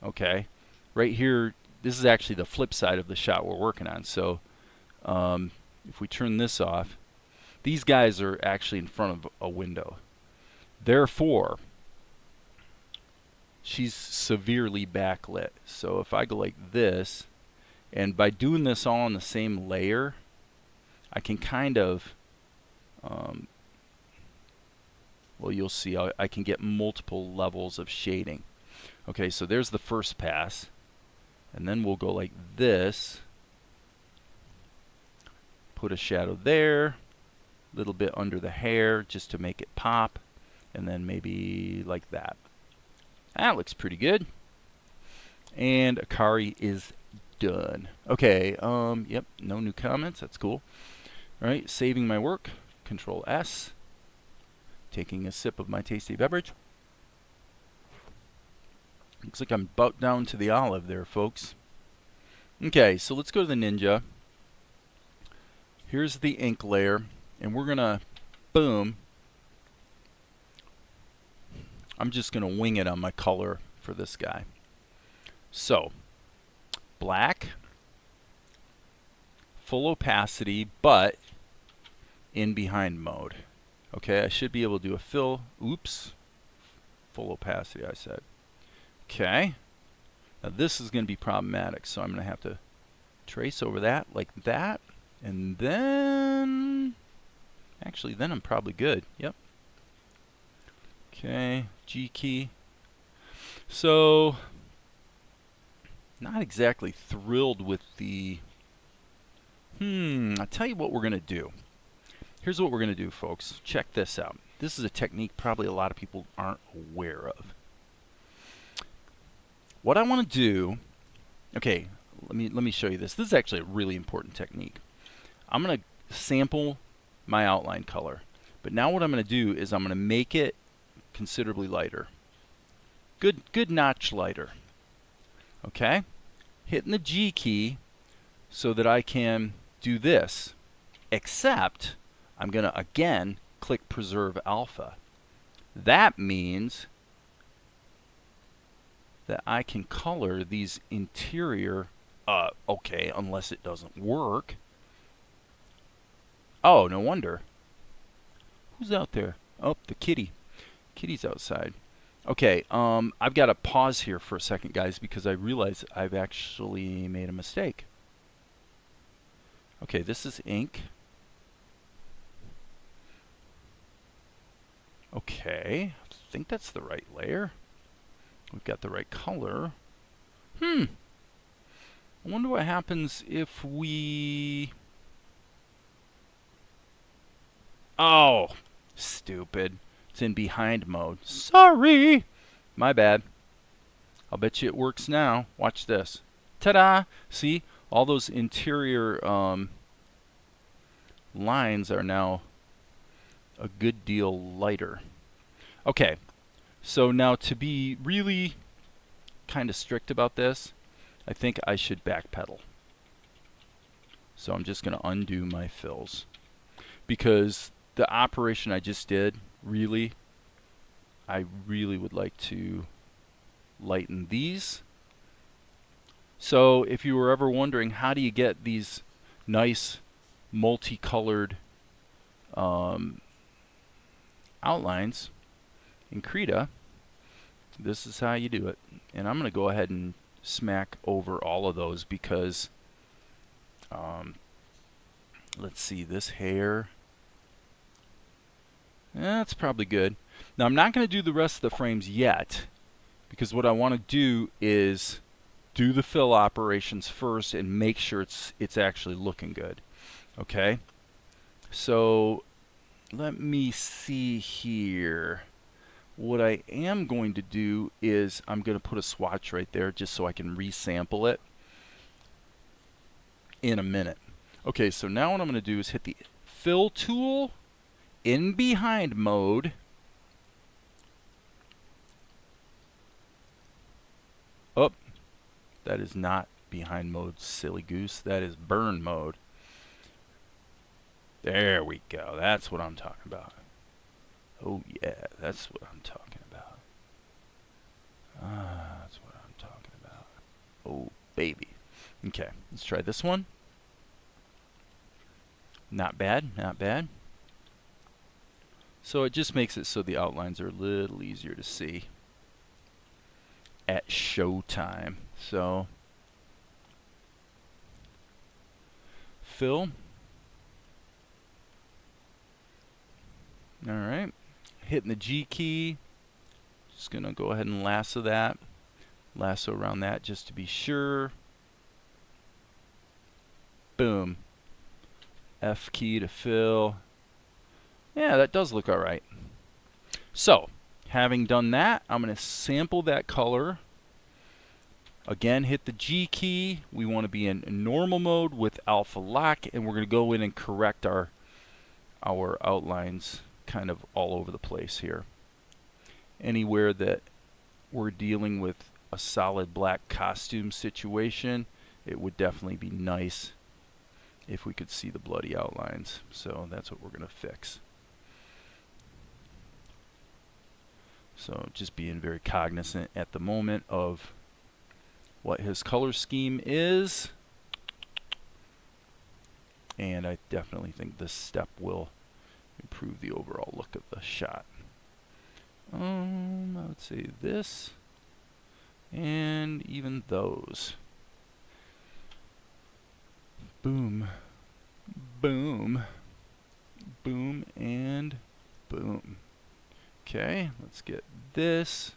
Okay, right here, this is actually the flip side of the shot we're working on. So if we turn this off, these guys are actually in front of a window. Therefore, she's severely backlit. So if I go like this, and by doing this all on the same layer, I can kind of, well, you'll see, I can get multiple levels of shading. Okay, so there's the first pass. And then we'll go like this. Put a shadow there, a little bit under the hair just to make it pop, and then maybe like that. That looks pretty good. And Akari is done. Okay, yep, no new comments. That's cool. All right, saving my work. Control S. Taking a sip of my tasty beverage. Looks like I'm about down to the olive there, folks. Okay, so let's go to the Ninja. Here's the ink layer, and we're gonna, boom. I'm just gonna wing it on my color for this guy. So, black, full opacity, but in behind mode. Okay, I should be able to do a fill. Oops, full opacity, I said. Okay, now this is going to be problematic, so I'm going to have to trace over that like that, and then, actually, then I'm probably good. Yep. Okay, G key. So, not exactly thrilled with the, I'll tell you what we're going to do. Here's what we're going to do, folks. Check this out. This is a technique probably a lot of people aren't aware of. What I want to do, okay, let me show you this. This is actually a really important technique. I'm going to sample my outline color. But now what I'm going to do is I'm going to make it considerably lighter. Good notch lighter. Okay? Hitting the G key so that I can do this. Except I'm going to again click Preserve Alpha. That means that I can color these interior, okay, unless it doesn't work. Oh, no wonder. Who's out there? Oh, the kitty. Kitty's outside. Okay, I've got to pause here for a second, guys, because I realize I've actually made a mistake. Okay, this is ink. Okay, I think that's the right layer. We've got the right color. I wonder what happens if we... Oh, stupid. It's in behind mode. Sorry! My bad. I'll bet you it works now. Watch this. Ta-da! See? All those interior lines are now a good deal lighter. Okay. So now to be really kind of strict about this, I think I should backpedal. So I'm just going to undo my fills. Because the operation I just did, really, I really would like to lighten these. So if you were ever wondering how do you get these nice multicolored outlines in Krita, this is how you do it. And I'm going to go ahead and smack over all of those because let's see, this hair, that's probably good. Now I'm not going to do the rest of the frames yet because what I want to do is do the fill operations first and make sure it's actually looking good. Okay, so let me see here. What I am going to do is I'm going to put a swatch right there just so I can resample it in a minute. Okay, so now what I'm going to do is hit the fill tool in behind mode. Oh, that is not behind mode, silly goose. That is burn mode. There we go. That's what I'm talking about. Oh yeah, that's what I'm talking about. That's what I'm talking about. Oh baby. Okay, let's try this one. Not bad, not bad. So it just makes it so the outlines are a little easier to see. at showtime. So fill. All right, hitting the G key. Just gonna go ahead and lasso that. Lasso around that just to be sure. Boom. F key to fill. Yeah, that does look all right. So, having done that, I'm going to sample that color. Again, hit the G key. We want to be in normal mode with alpha lock, and we're going to go in and correct our outlines kind of all over the place here. Anywhere that we're dealing with a solid black costume situation, it would definitely be nice if we could see the bloody outlines. So that's what we're going to fix. So just being very cognizant at the moment of what his color scheme is. And I definitely think this step will improve the overall look of the shot. I would say this and even those. Boom, boom, boom, and boom. Okay, let's get this,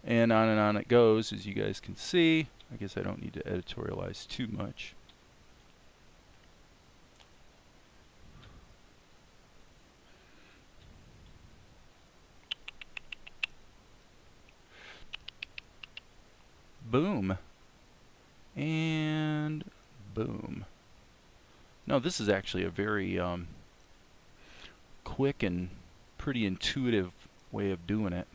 and on it goes, as you guys can see. I guess I don't need to editorialize too much. Boom. And boom. No, this is actually a very quick and pretty intuitive way of doing it.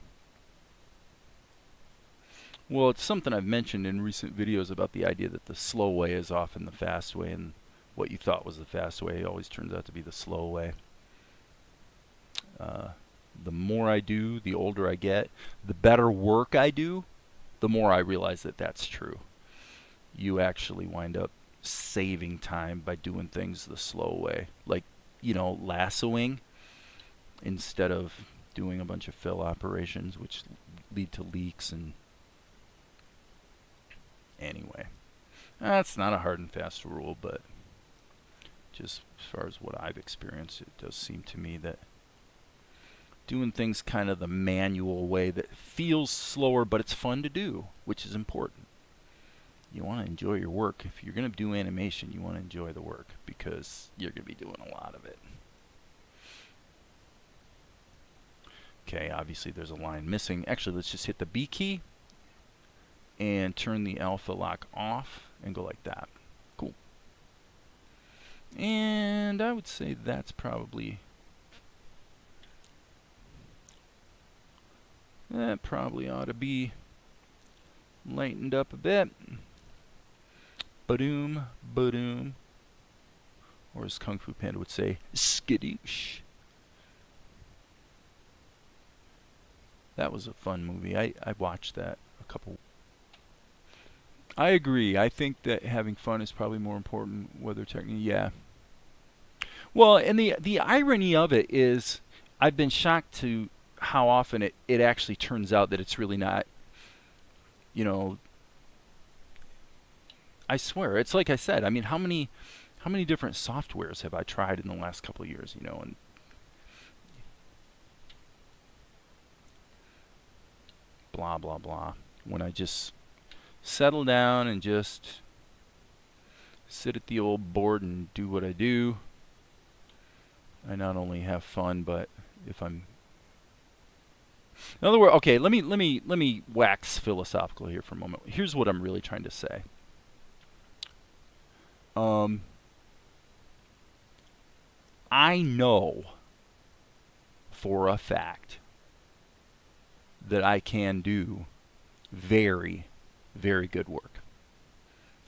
Well, it's something I've mentioned in recent videos about the idea that the slow way is often the fast way, and what you thought was the fast way always turns out to be the slow way. The more I do, the older I get, the better work I do, the more I realize that that's true. You actually wind up saving time by doing things the slow way, like, you know, lassoing instead of doing a bunch of fill operations which lead to leaks. And anyway, that's not a hard and fast rule, but just as far as what I've experienced, it does seem to me that doing things kind of the manual way that feels slower, but it's fun to do, which is important. You want to enjoy your work. If you're going to do animation, you want to enjoy the work because you're going to be doing a lot of it. Okay, obviously there's a line missing. Actually, let's just hit the B key and turn the alpha lock off and go like that. Cool. And I would say that's probably... that probably ought to be lightened up a bit. Ba-doom, ba-doom. Or as Kung Fu Panda would say, skadoosh. That was a fun movie. I watched that a couple. I agree. I think that having fun is probably more important, whether technically, yeah. Well, and the irony of it is, I've been shocked to how often it actually turns out that it's really not, you know, I swear, it's like I said, I mean, how many different softwares have I tried in the last couple of years, you know, and blah, blah, blah. When I just settle down and just sit at the old board and do what I do, I not only have fun, but if I'm... In other words, okay, let me wax philosophical here for a moment. Here's what I'm really trying to say. I know for a fact that I can do very, very good work.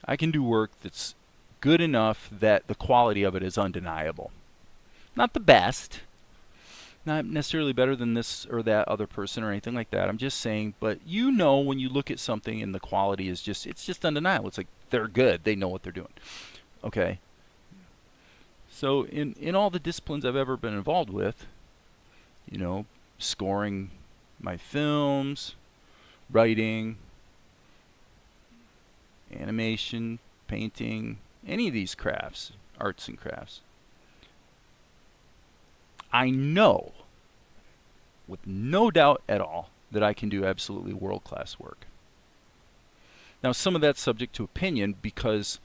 I can do work that's good enough that the quality of it is undeniable. Not the best, not necessarily better than this or that other person or anything like that. I'm just saying, but you know when you look at something and the quality is just, it's just undeniable. It's like they're good. They know what they're doing. Okay. So in all the disciplines I've ever been involved with, you know, scoring my films, writing, animation, painting, any of these crafts, arts and crafts. I know, with no doubt at all, that I can do absolutely world-class work. Now, some of that's subject to opinion because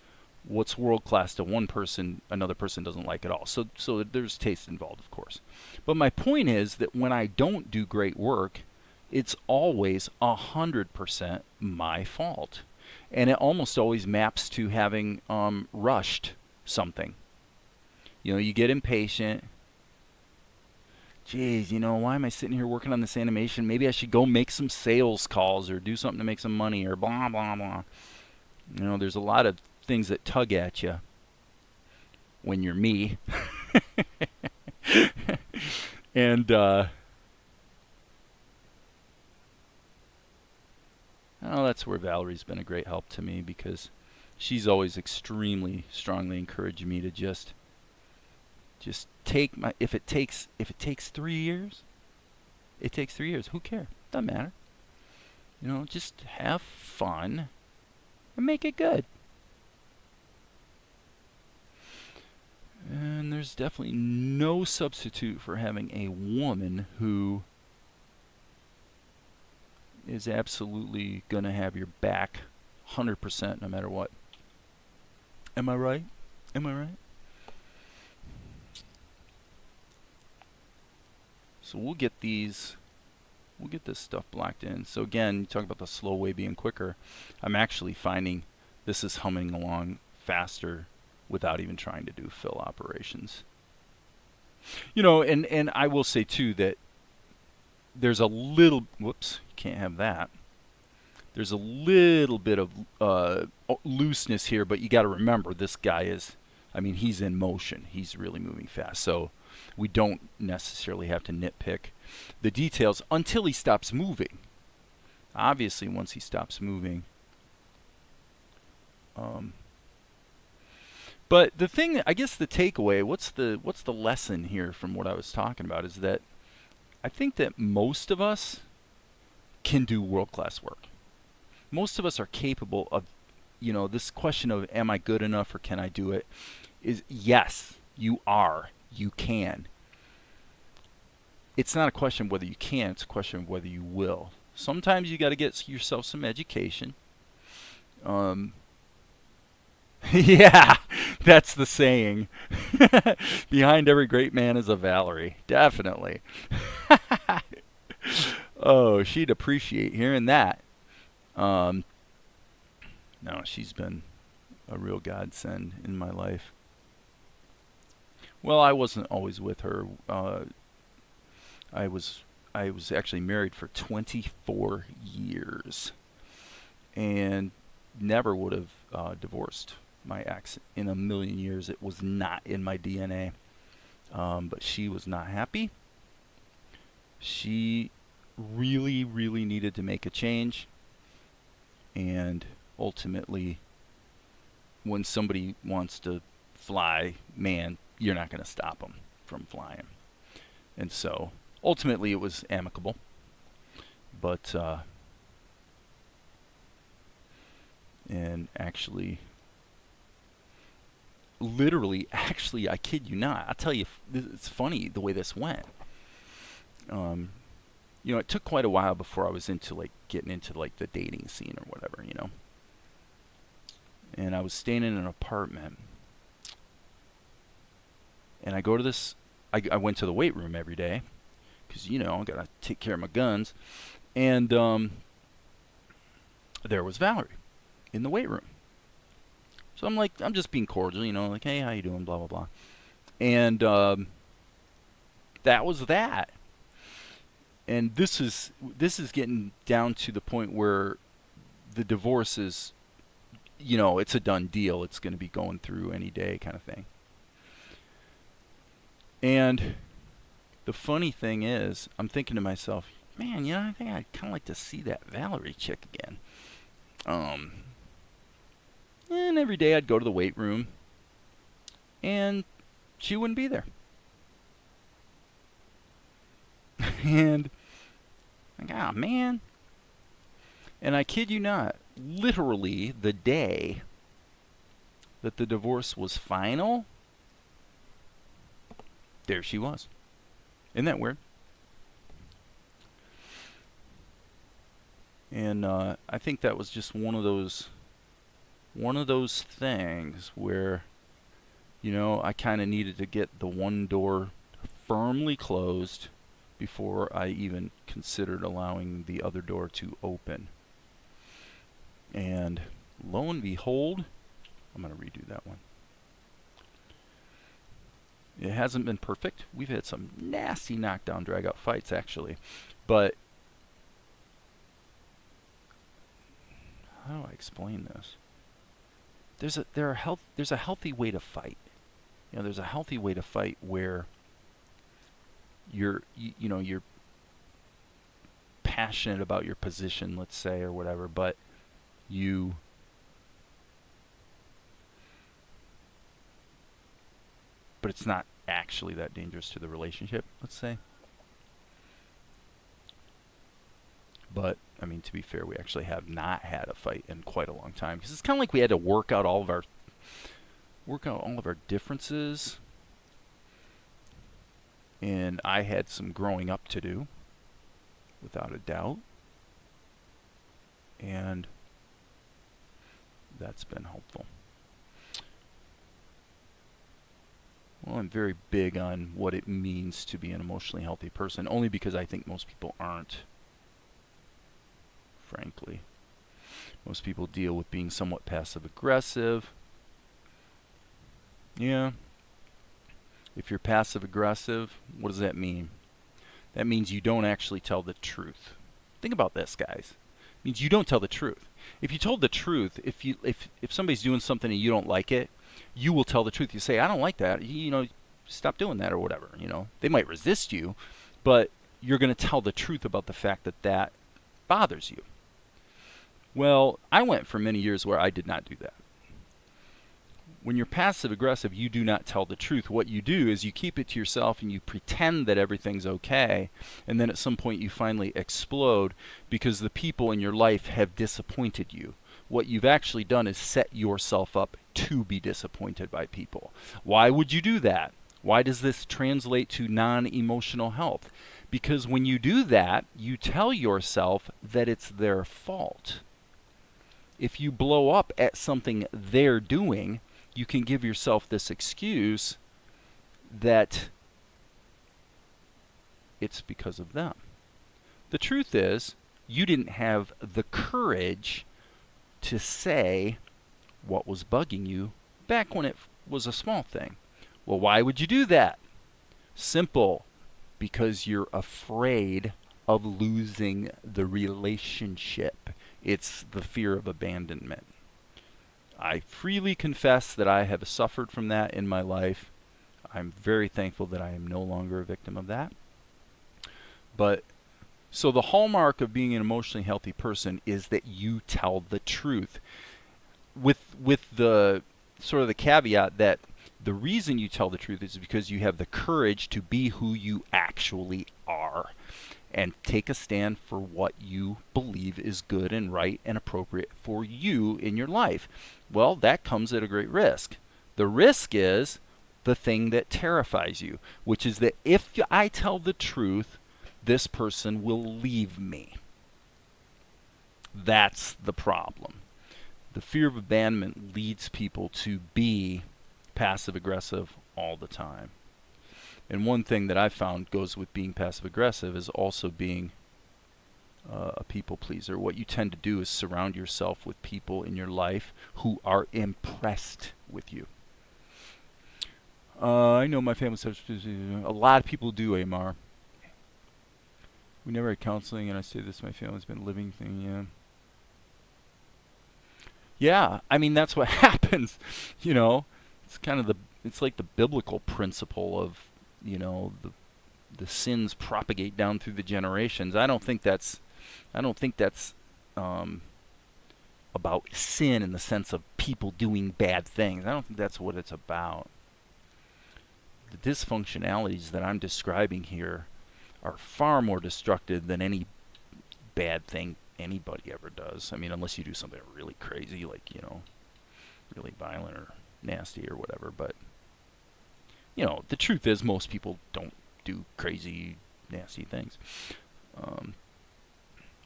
what's world-class to one person, another person doesn't like at all. So there's taste involved, of course. But my point is that when I don't do great work, it's always 100% my fault. And it almost always maps to having rushed something. You know, you get impatient. Geez, you know, why am I sitting here working on this animation? Maybe I should go make some sales calls or do something to make some money or blah, blah, blah. You know, there's a lot of things that tug at you when you're me. And oh, that's where Valerie's been a great help to me because she's always extremely strongly encouraged me to just take my if it takes 3 years, it takes 3 years. Who cares? Doesn't matter. You know, just have fun and make it good. And there's definitely no substitute for having a woman who is absolutely going to have your back 100% no matter what. Am I right? Am I right? So we'll get this stuff blocked in. So again, you talk about the slow way being quicker. I'm actually finding this is humming along faster without even trying to do fill operations. You know, and I will say too that there's a little, whoops, you can't have that. There's a little bit of looseness here, but you got to remember this guy is, I mean, he's in motion. He's really moving fast. So we don't necessarily have to nitpick the details until he stops moving. Obviously, once he stops moving. But the thing, I guess the takeaway, what's the lesson here from what I was talking about is that I think that most of us can do world-class work. Most of us are capable of, you know, this question of am I good enough or can I do it is yes, you are. You can. It's not a question of whether you can, it's a question of whether you will. Sometimes you got to get yourself some education. Yeah, that's the saying. Behind every great man is a Valerie. Definitely. Oh, she'd appreciate hearing that. No, she's been a real godsend in my life. Well, I wasn't always with her. I was actually married for 24 years, and never would have divorced my ex in a million years. It was not in my DNA. But she was not happy. She really, really needed to make a change, and ultimately, when somebody wants to fly, man, you're not going to stop them from flying. And so, ultimately, it was amicable. But, and actually, literally, actually, I kid you not. I'll tell you, it's funny the way this went. You know, it took quite a while before I was into, like, getting into, like, the dating scene or whatever, you know. And I was staying in an apartment. And I go to this, I went to the weight room every day. Because, you know, I got to take care of my guns. And there was Valerie in the weight room. So I'm like, I'm just being cordial, you know, like, hey, how you doing, blah, blah, blah. And that was that. And this is getting down to the point where the divorce is, you know, it's a done deal. It's going to be going through any day kind of thing. And the funny thing is, I'm thinking to myself, man, you know, I think I'd kind of like to see that Valerie chick again. And every day I'd go to the weight room, and she wouldn't be there. And like, ah, man. And I kid you not, literally the day that the divorce was final, there she was. Isn't that weird? And I think that was just one of those things where, you know, I kind of needed to get the one door firmly closed before I even considered allowing the other door to open. And lo and behold, I'm going to redo that one. It hasn't been perfect. We've had some nasty knockdown, drag-out fights, actually. But how do I explain this? There's a healthy way to fight. You know, there's a healthy way to fight where you're passionate about your position, let's say, or whatever, but it's not actually that dangerous to the relationship, let's say. But I mean, to be fair, we actually have not had a fight in quite a long time, because it's kind of like we had to work out all of our differences, and I had some growing up to do, without a doubt, and that's been helpful. Well, I'm very big on what it means to be an emotionally healthy person, only because I think most people aren't, frankly. Most people deal with being somewhat passive-aggressive. Yeah. If you're passive-aggressive, what does that mean? That means you don't actually tell the truth. Think about this, guys. It means you don't tell the truth. If you told the truth, if somebody's doing something and you don't like it, you will tell the truth. You say, I don't like that. You know, stop doing that or whatever. You know, they might resist you, but you're going to tell the truth about the fact that that bothers you. Well, I went for many years where I did not do that. When you're passive aggressive, you do not tell the truth. What you do is you keep it to yourself and you pretend that everything's okay, and then at some point you finally explode because the people in your life have disappointed you. What you've actually done is set yourself up to be disappointed by people. Why would you do that? Why does this translate to non-emotional health? Because when you do that, you tell yourself that it's their fault. If you blow up at something they're doing, you can give yourself this excuse that it's because of them. The truth is, you didn't have the courage to say what was bugging you back when it was a small thing. Well, why would you do that? Simple. Because you're afraid of losing the relationship. It's the fear of abandonment. I freely confess that I have suffered from that in my life. I'm very thankful that I am no longer a victim of that. But so the hallmark of being an emotionally healthy person is that you tell the truth, with the sort of the caveat that the reason you tell the truth is because you have the courage to be who you actually are and take a stand for what you believe is good and right and appropriate for you in your life. Well, that comes at a great risk. The risk is the thing that terrifies you, which is that if I tell the truth, this person will leave me. That's the problem. The fear of abandonment leads people to be passive-aggressive all the time. And one thing that I've found goes with being passive-aggressive is also being a people pleaser. What you tend to do is surround yourself with people in your life who are impressed with you. I know my family says a lot of people do, Amar. We never had counseling, and I say this, my family's been living thing, yeah. Yeah, I mean, that's what happens, you know. It's kind of it's like the biblical principle of, you know, the sins propagate down through the generations. I don't think that's about sin in the sense of people doing bad things. I don't think that's what it's about. The dysfunctionalities that I'm describing here are far more destructive than any bad thing anybody ever does. I mean, unless you do something really crazy, like, really violent or nasty or whatever. But, the truth is most people don't do crazy, nasty things. Um,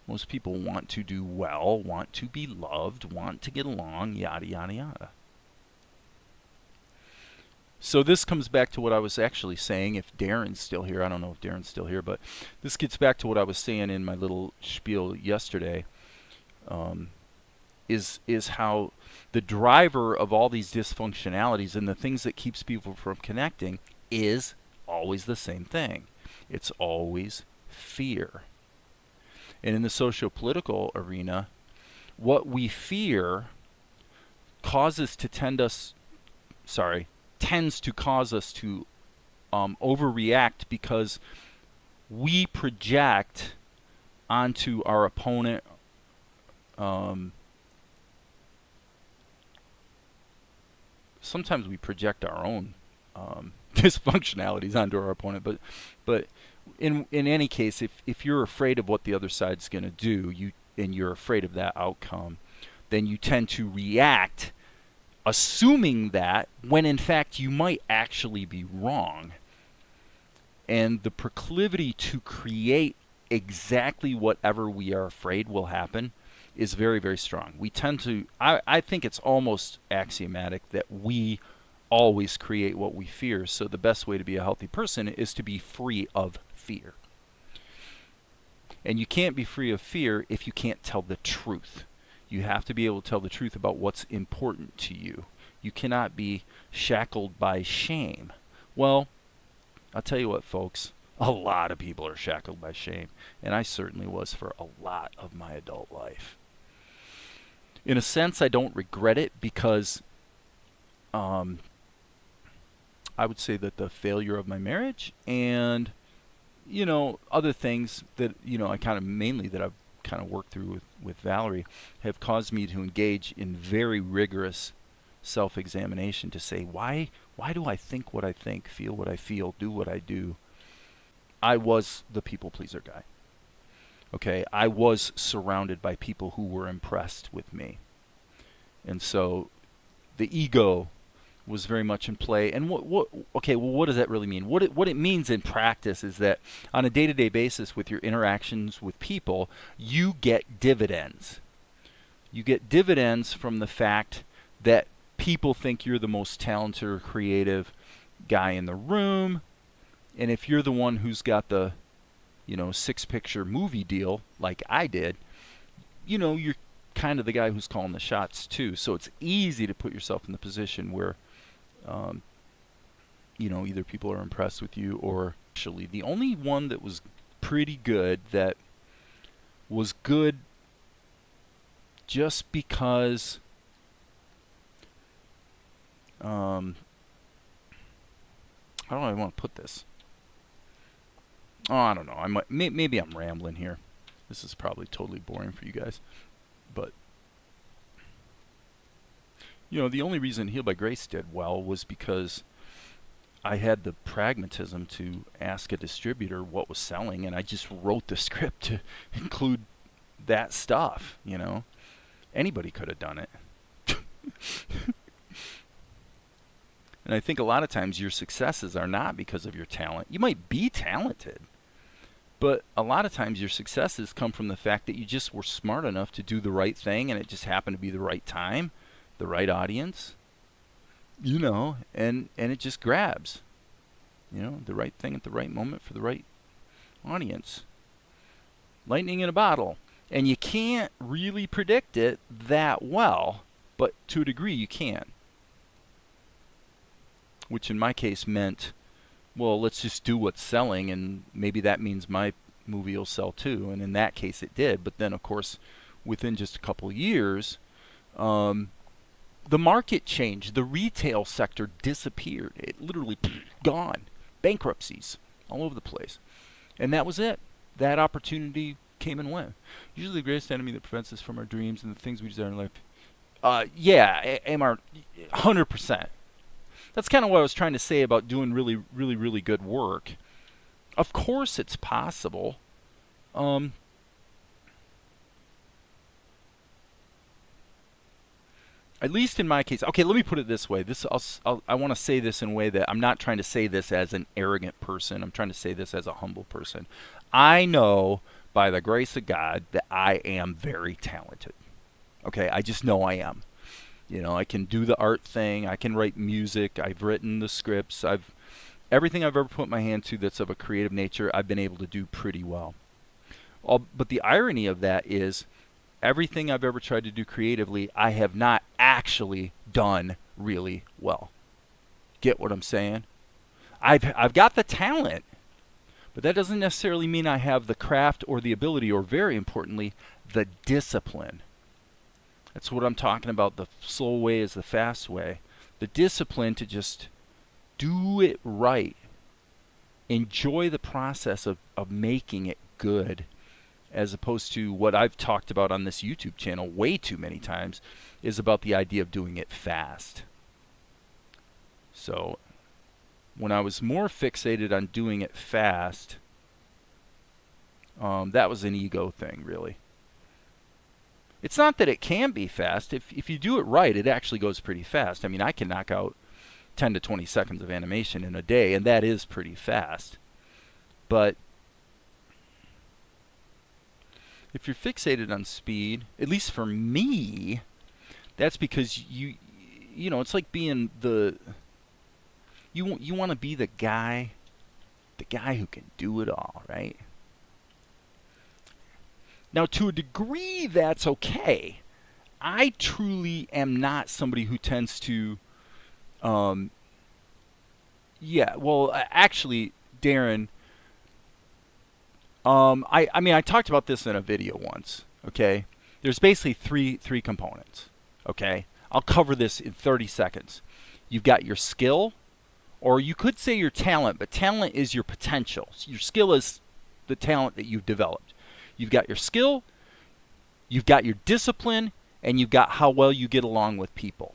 Most people want to do well, want to be loved, want to get along, yada, yada, yada. So this comes back to what I was actually saying. If Darren's still here, I don't know if Darren's still here, but this gets back to what I was saying in my little spiel yesterday. Um, is how the driver of all these dysfunctionalities and the things that keeps people from connecting is always the same thing. It's always fear. And in the socio-political arena, what we fear causes to tends to cause us to overreact because we project onto our opponent sometimes we project our own dysfunctionalities onto our opponent, but in any case, if you're afraid of what the other side's going to do, and you're afraid of that outcome, then you tend to react assuming that when in fact you might actually be wrong. And the proclivity to create exactly whatever we are afraid will happen is very, very strong. We tend to, I think it's almost axiomatic that we always create what we fear. So the best way to be a healthy person is to be free of fear. And you can't be free of fear if you can't tell the truth. You have to be able to tell the truth about what's important to you. You cannot be shackled by shame. Well, I'll tell you what, folks. A lot of people are shackled by shame. And I certainly was for a lot of my adult life. In a sense, I don't regret it because I would say that the failure of my marriage and, other things that, I kind of mainly that I've kind of worked through with Valerie have caused me to engage in very rigorous self-examination to say, why do I think what I think, feel what I feel, do what I do? I was the people pleaser guy. Okay, I was surrounded by people who were impressed with me. And so the ego was very much in play. And what does that really mean? What it means in practice is that on a day-to-day basis with your interactions with people, you get dividends. You get dividends from the fact that people think you're the most talented or creative guy in the room. And if you're the one who's got the, 6-picture movie deal like I did, you're kind of the guy who's calling the shots too. So it's easy to put yourself in the position where either people are impressed with you or actually the only one that was pretty good that was good just because how do I want to put this? Oh, I don't know. Maybe I'm rambling here. This is probably totally boring for you guys. But the only reason Healed by Grace did well was because I had the pragmatism to ask a distributor what was selling, and I just wrote the script to include that stuff, Anybody could have done it. And I think a lot of times your successes are not because of your talent. You might be talented, but a lot of times your successes come from the fact that you just were smart enough to do the right thing, and it just happened to be the right time, the right audience, and it just grabs, the right thing at the right moment for the right audience. Lightning in a bottle. And you can't really predict it that well, but to a degree you can. Which in my case meant, well, let's just do what's selling, and maybe that means my movie will sell too. And in that case it did. But then, of course, within just a couple of years, the market changed. The retail sector disappeared. It literally gone. Bankruptcies all over the place. And that was it. That opportunity came and went. Usually the greatest enemy that prevents us from our dreams and the things we desire in life. MR, 100%. That's kind of what I was trying to say about doing really, really, really good work. Of course it's possible. Um, at least in my case. Okay, let me put it this way. I want to say this in a way that I'm not trying to say this as an arrogant person. I'm trying to say this as a humble person. I know by the grace of God that I am very talented. Okay, I just know I am. You know, I can do the art thing. I can write music. I've written the scripts. Everything I've ever put my hand to that's of a creative nature, I've been able to do pretty well. But the irony of that is everything I've ever tried to do creatively, I have not actually done really well. Get what I'm saying? I've got the talent, but that doesn't necessarily mean I have the craft or the ability, or very importantly, the discipline. That's what I'm talking about. The slow way is the fast way. The discipline to just do it right. Enjoy the process of making it good, as opposed to what I've talked about on this YouTube channel way too many times, is about the idea of doing it fast. So when I was more fixated on doing it fast, that was an ego thing, really. It's not that it can be fast. If you do it right, it actually goes pretty fast. I mean, I can knock out 10 to 20 seconds of animation in a day, and that is pretty fast. But if you're fixated on speed, at least for me, that's because you know, it's like being you want to be the guy who can do it all, right? Now, to a degree, that's okay. I truly am not somebody who tends to, yeah, well, actually, Darren, I mean, I talked about this in a video once, okay? There's basically three components, okay? I'll cover this in 30 seconds. You've got your skill, or you could say your talent, but talent is your potential. So your skill is the talent that you've developed. You've got your skill, you've got your discipline, and you've got how well you get along with people.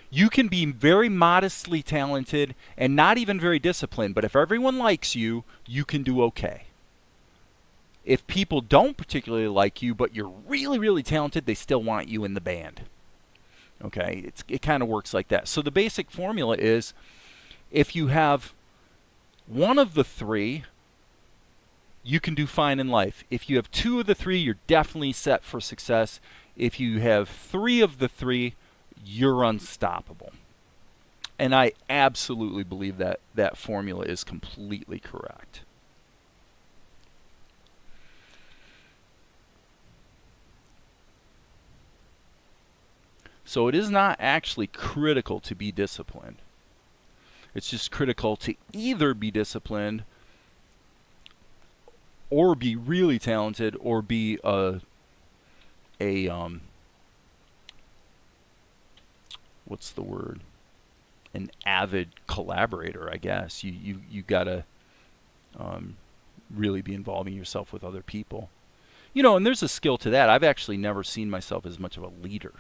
You can be very modestly talented and not even very disciplined, but if everyone likes you, you can do okay. If people don't particularly like you, but you're really, really talented, they still want you in the band. Okay, it kind of works like that. So the basic formula is, if you have one of the three, you can do fine in life. If you have two of the three, you're definitely set for success. If you have three of the three, you're unstoppable. And I absolutely believe that that formula is completely correct. So it is not actually critical to be disciplined. It's just critical to either be disciplined or be really talented, or be what's the word? An avid collaborator, I guess. You gotta really be involving yourself with other people. You know, and there's a skill to that. I've actually never seen myself as much of a leader.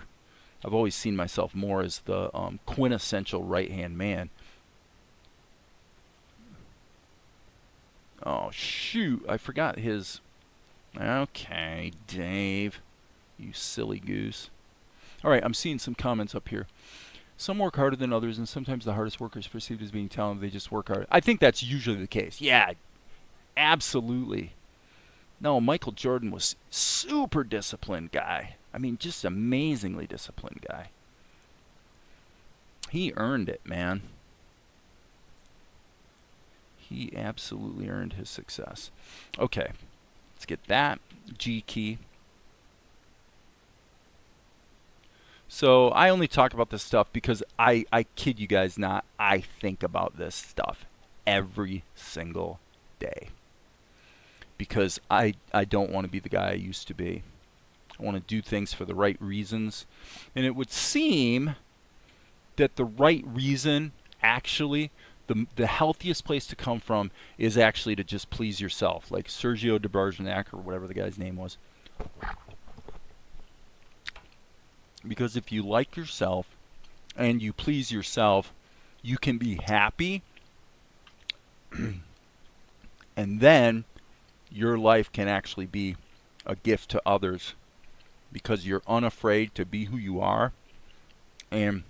I've always seen myself more as the quintessential right-hand man. Oh, shoot. I forgot his... Okay, Dave. You silly goose. All right, I'm seeing some comments up here. Some work harder than others, and sometimes the hardest workers perceived as being talented, they just work harder. I think that's usually the case. Yeah, absolutely. No, Michael Jordan was super disciplined guy. I mean, just amazingly disciplined guy. He earned it, man. He absolutely earned his success. Okay, let's get that G key. So I only talk about this stuff because I kid you guys not, I think about this stuff every single day. Because I don't want to be the guy I used to be. I want to do things for the right reasons. And it would seem that the right reason, actually, the healthiest place to come from is actually to just please yourself. Like Sergio de Bergerac, or whatever the guy's name was. Because if you like yourself and you please yourself, you can be happy And then your life can actually be a gift to others because you're unafraid to be who you are and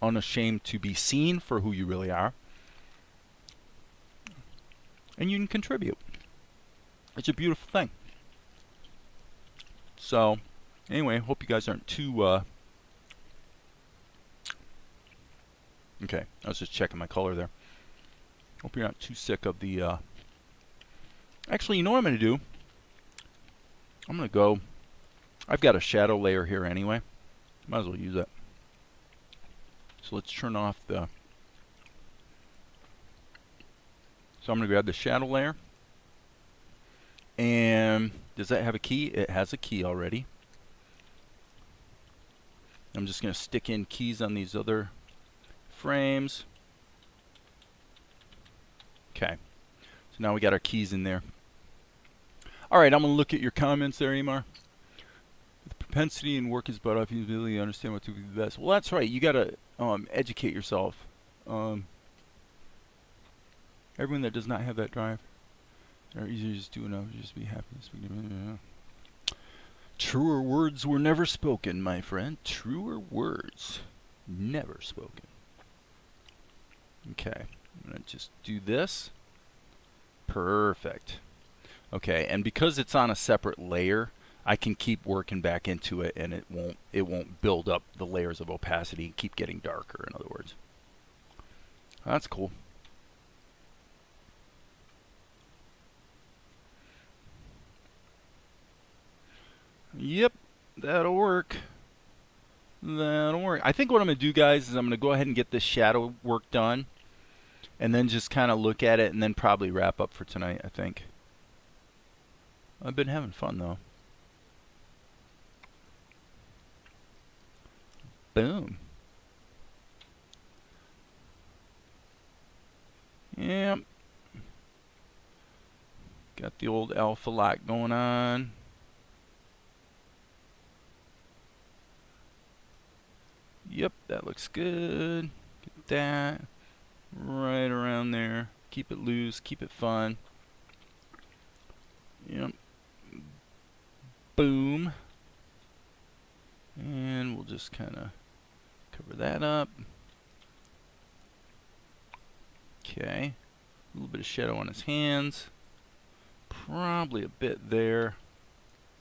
unashamed to be seen for who you really are. And you can contribute. It's a beautiful thing. So, anyway, hope you guys aren't too... Okay, I was just checking my color there. Hope you're not too sick of the... Actually, you know what I'm going to do? I'm going to go... I've got a shadow layer here anyway. Might as well use it. So let's turn off the... So I'm going to grab the shadow layer. And does that have a key? It has a key already. I'm just going to stick in keys on these other frames. Okay. So now we got our keys in there. All right, I'm going to look at your comments there, Amar. The propensity and work his butt off, you really understand what to be the best. Well, that's right. You got to educate yourself. Everyone that does not have that drive are easier to just do enough. Just be happy. Truer words were never spoken, my friend. Truer words never spoken. Okay, I'm going to just do this. Perfect. Okay, and because it's on a separate layer, I can keep working back into it, and it won't build up the layers of opacity and keep getting darker, in other words. That's cool. Yep, that'll work. That'll work. I think what I'm going to do, guys, is I'm going to go ahead and get this shadow work done, and then just kind of look at it, and then probably wrap up for tonight, I think. I've been having fun, though. Boom. Yep. Got the old alpha lock going on. Yep, that looks good. Get that right around there. Keep it loose, keep it fun. Yep. Boom. And we'll just kind of cover that up. Okay. A little bit of shadow on his hands. Probably a bit there.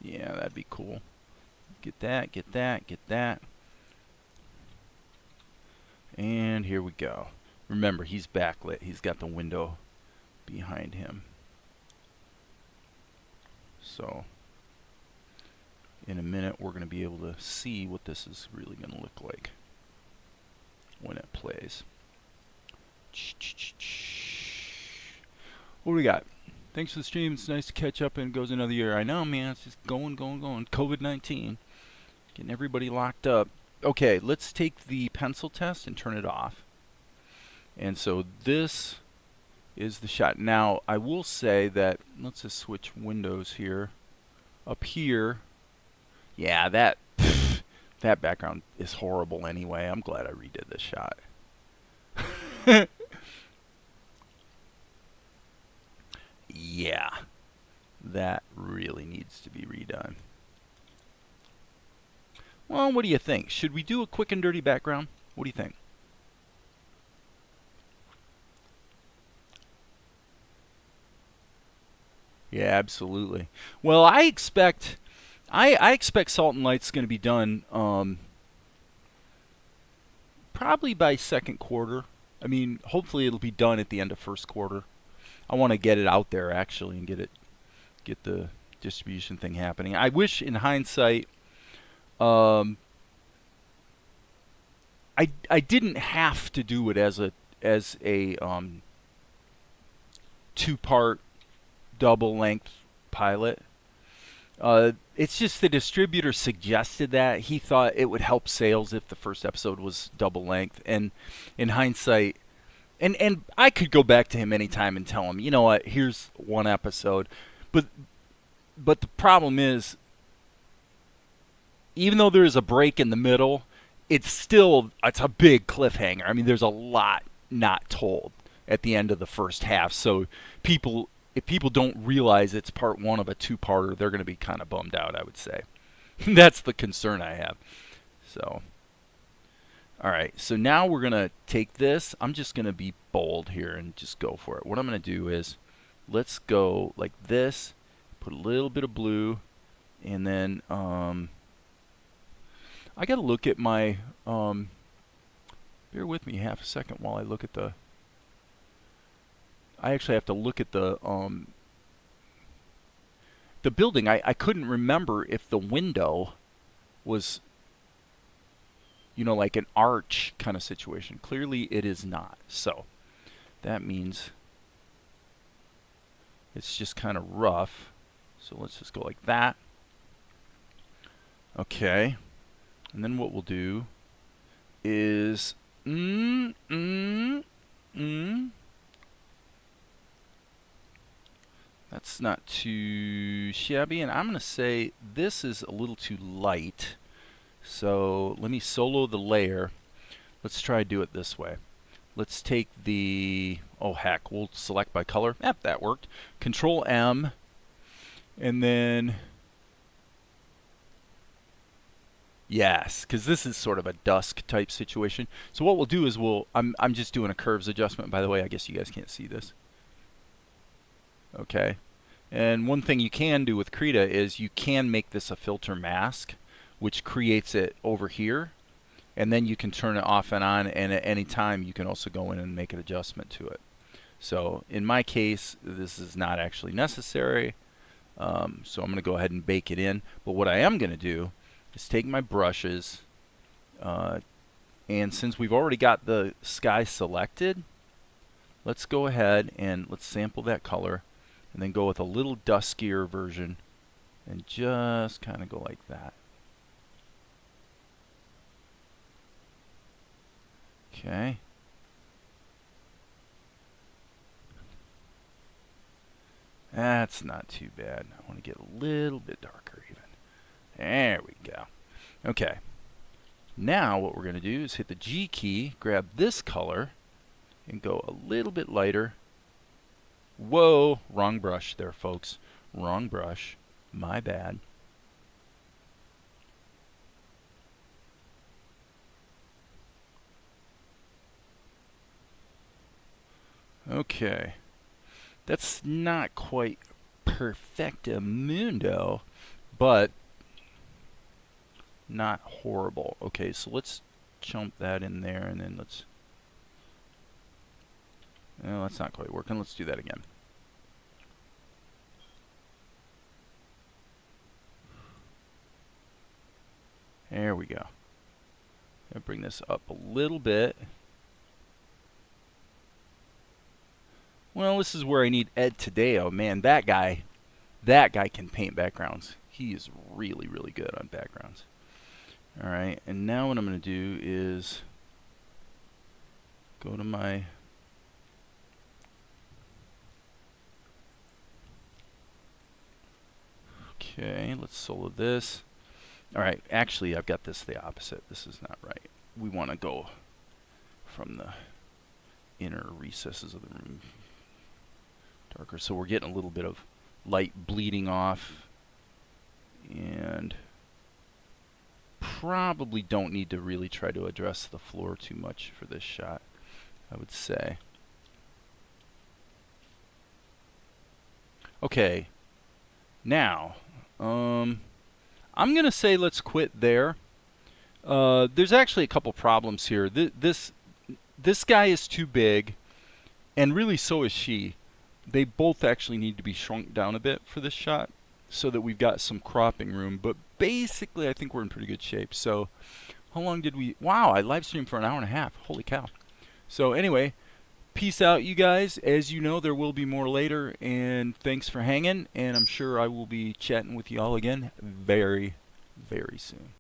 Yeah, that'd be cool. Get that, get that, get that. And here we go. Remember, he's backlit. He's got the window behind him. So, in a minute, we're going to be able to see what this is really going to look like when it plays. What do we got? Thanks for the stream. It's nice to catch up, and it goes another year. I know, man. It's just going. COVID-19. Getting everybody locked up. Okay, let's take the pencil test and turn it off. And so this is the shot. Now, I will say that, let's just switch windows here. Up here, yeah, that background is horrible anyway. I'm glad I redid this shot. Yeah, that really needs to be redone. Well, what do you think? Should we do a quick and dirty background? What do you think? Yeah, absolutely. Well, I expect Salt and Light's going to be done probably by second quarter. I mean, hopefully it'll be done at the end of first quarter. I want to get it out there actually and get the distribution thing happening. I wish, in hindsight, I didn't have to do it as a two-part double length pilot. It's just the distributor suggested that. He thought it would help sales if the first episode was double length. And in hindsight, and I could go back to him anytime and tell him, you know what, here's one episode. But the problem is, even though there is a break in the middle, it's a big cliffhanger. I mean, there's a lot not told at the end of the first half. So people if people don't realize it's part one of a two-parter, they're going to be kind of bummed out, I would say. That's the concern I have. So, all right. So now we're going to take this. I'm just going to be bold here and just go for it. What I'm going to do is let's go like this, put a little bit of blue, and then I got to look at my, bear with me half a second while I look at the, I actually have to look at the building. I couldn't remember if the window was, you know, like an arch kind of situation. Clearly it is not. So that means it's just kind of rough. So let's just go like that. Okay. And then what we'll do is that's not too shabby, and I'm going to say this is a little too light. So let me solo the layer. Let's try to do it this way. Let's take the, oh heck, we'll select by color. Yep, that worked. Control M, and then, yes, because this is sort of a dusk type situation. So what we'll do is I'm just doing a curves adjustment, by the way. I guess you guys can't see this. Okay. And one thing you can do with Krita is you can make this a filter mask, which creates it over here. And then you can turn it off and on, and at any time you can also go in and make an adjustment to it. So in my case, this is not actually necessary. So I'm going to go ahead and bake it in. But what I am going to do is take my brushes, and since we've already got the sky selected, let's go ahead and let's sample that color, and then go with a little duskier version, and just kind of go like that. Okay. That's not too bad. I want to get a little bit darker even. There we go. Okay. Now what we're going to do is hit the G key, grab this color, and go a little bit lighter. Whoa, wrong brush there, folks. Wrong brush. My bad. Okay. That's not quite perfectamundo, but not horrible. Okay, so let's chunk that in there, and then let's, no, that's not quite working. Let's do that again. There we go. I'll bring this up a little bit. Well, this is where I need Ed Tadeo. Man, that guy can paint backgrounds. He is really, really good on backgrounds. All right, and now what I'm going to do is go to my okay, let's solo this. All right, actually, I've got this the opposite. This is not right. We want to go from the inner recesses of the room darker. So we're getting a little bit of light bleeding off, and probably don't need to really try to address the floor too much for this shot, I would say. Okay, now I'm gonna say let's quit there. There's actually a couple problems here. This guy is too big, and really so is she. They both actually need to be shrunk down a bit for this shot so that we've got some cropping room. But basically, I think we're in pretty good shape. So how long did we... Wow, I live streamed for an hour and a half. Holy cow. So anyway, peace out, you guys. As you know, there will be more later. And thanks for hanging. And I'm sure I will be chatting with you all again very, very soon.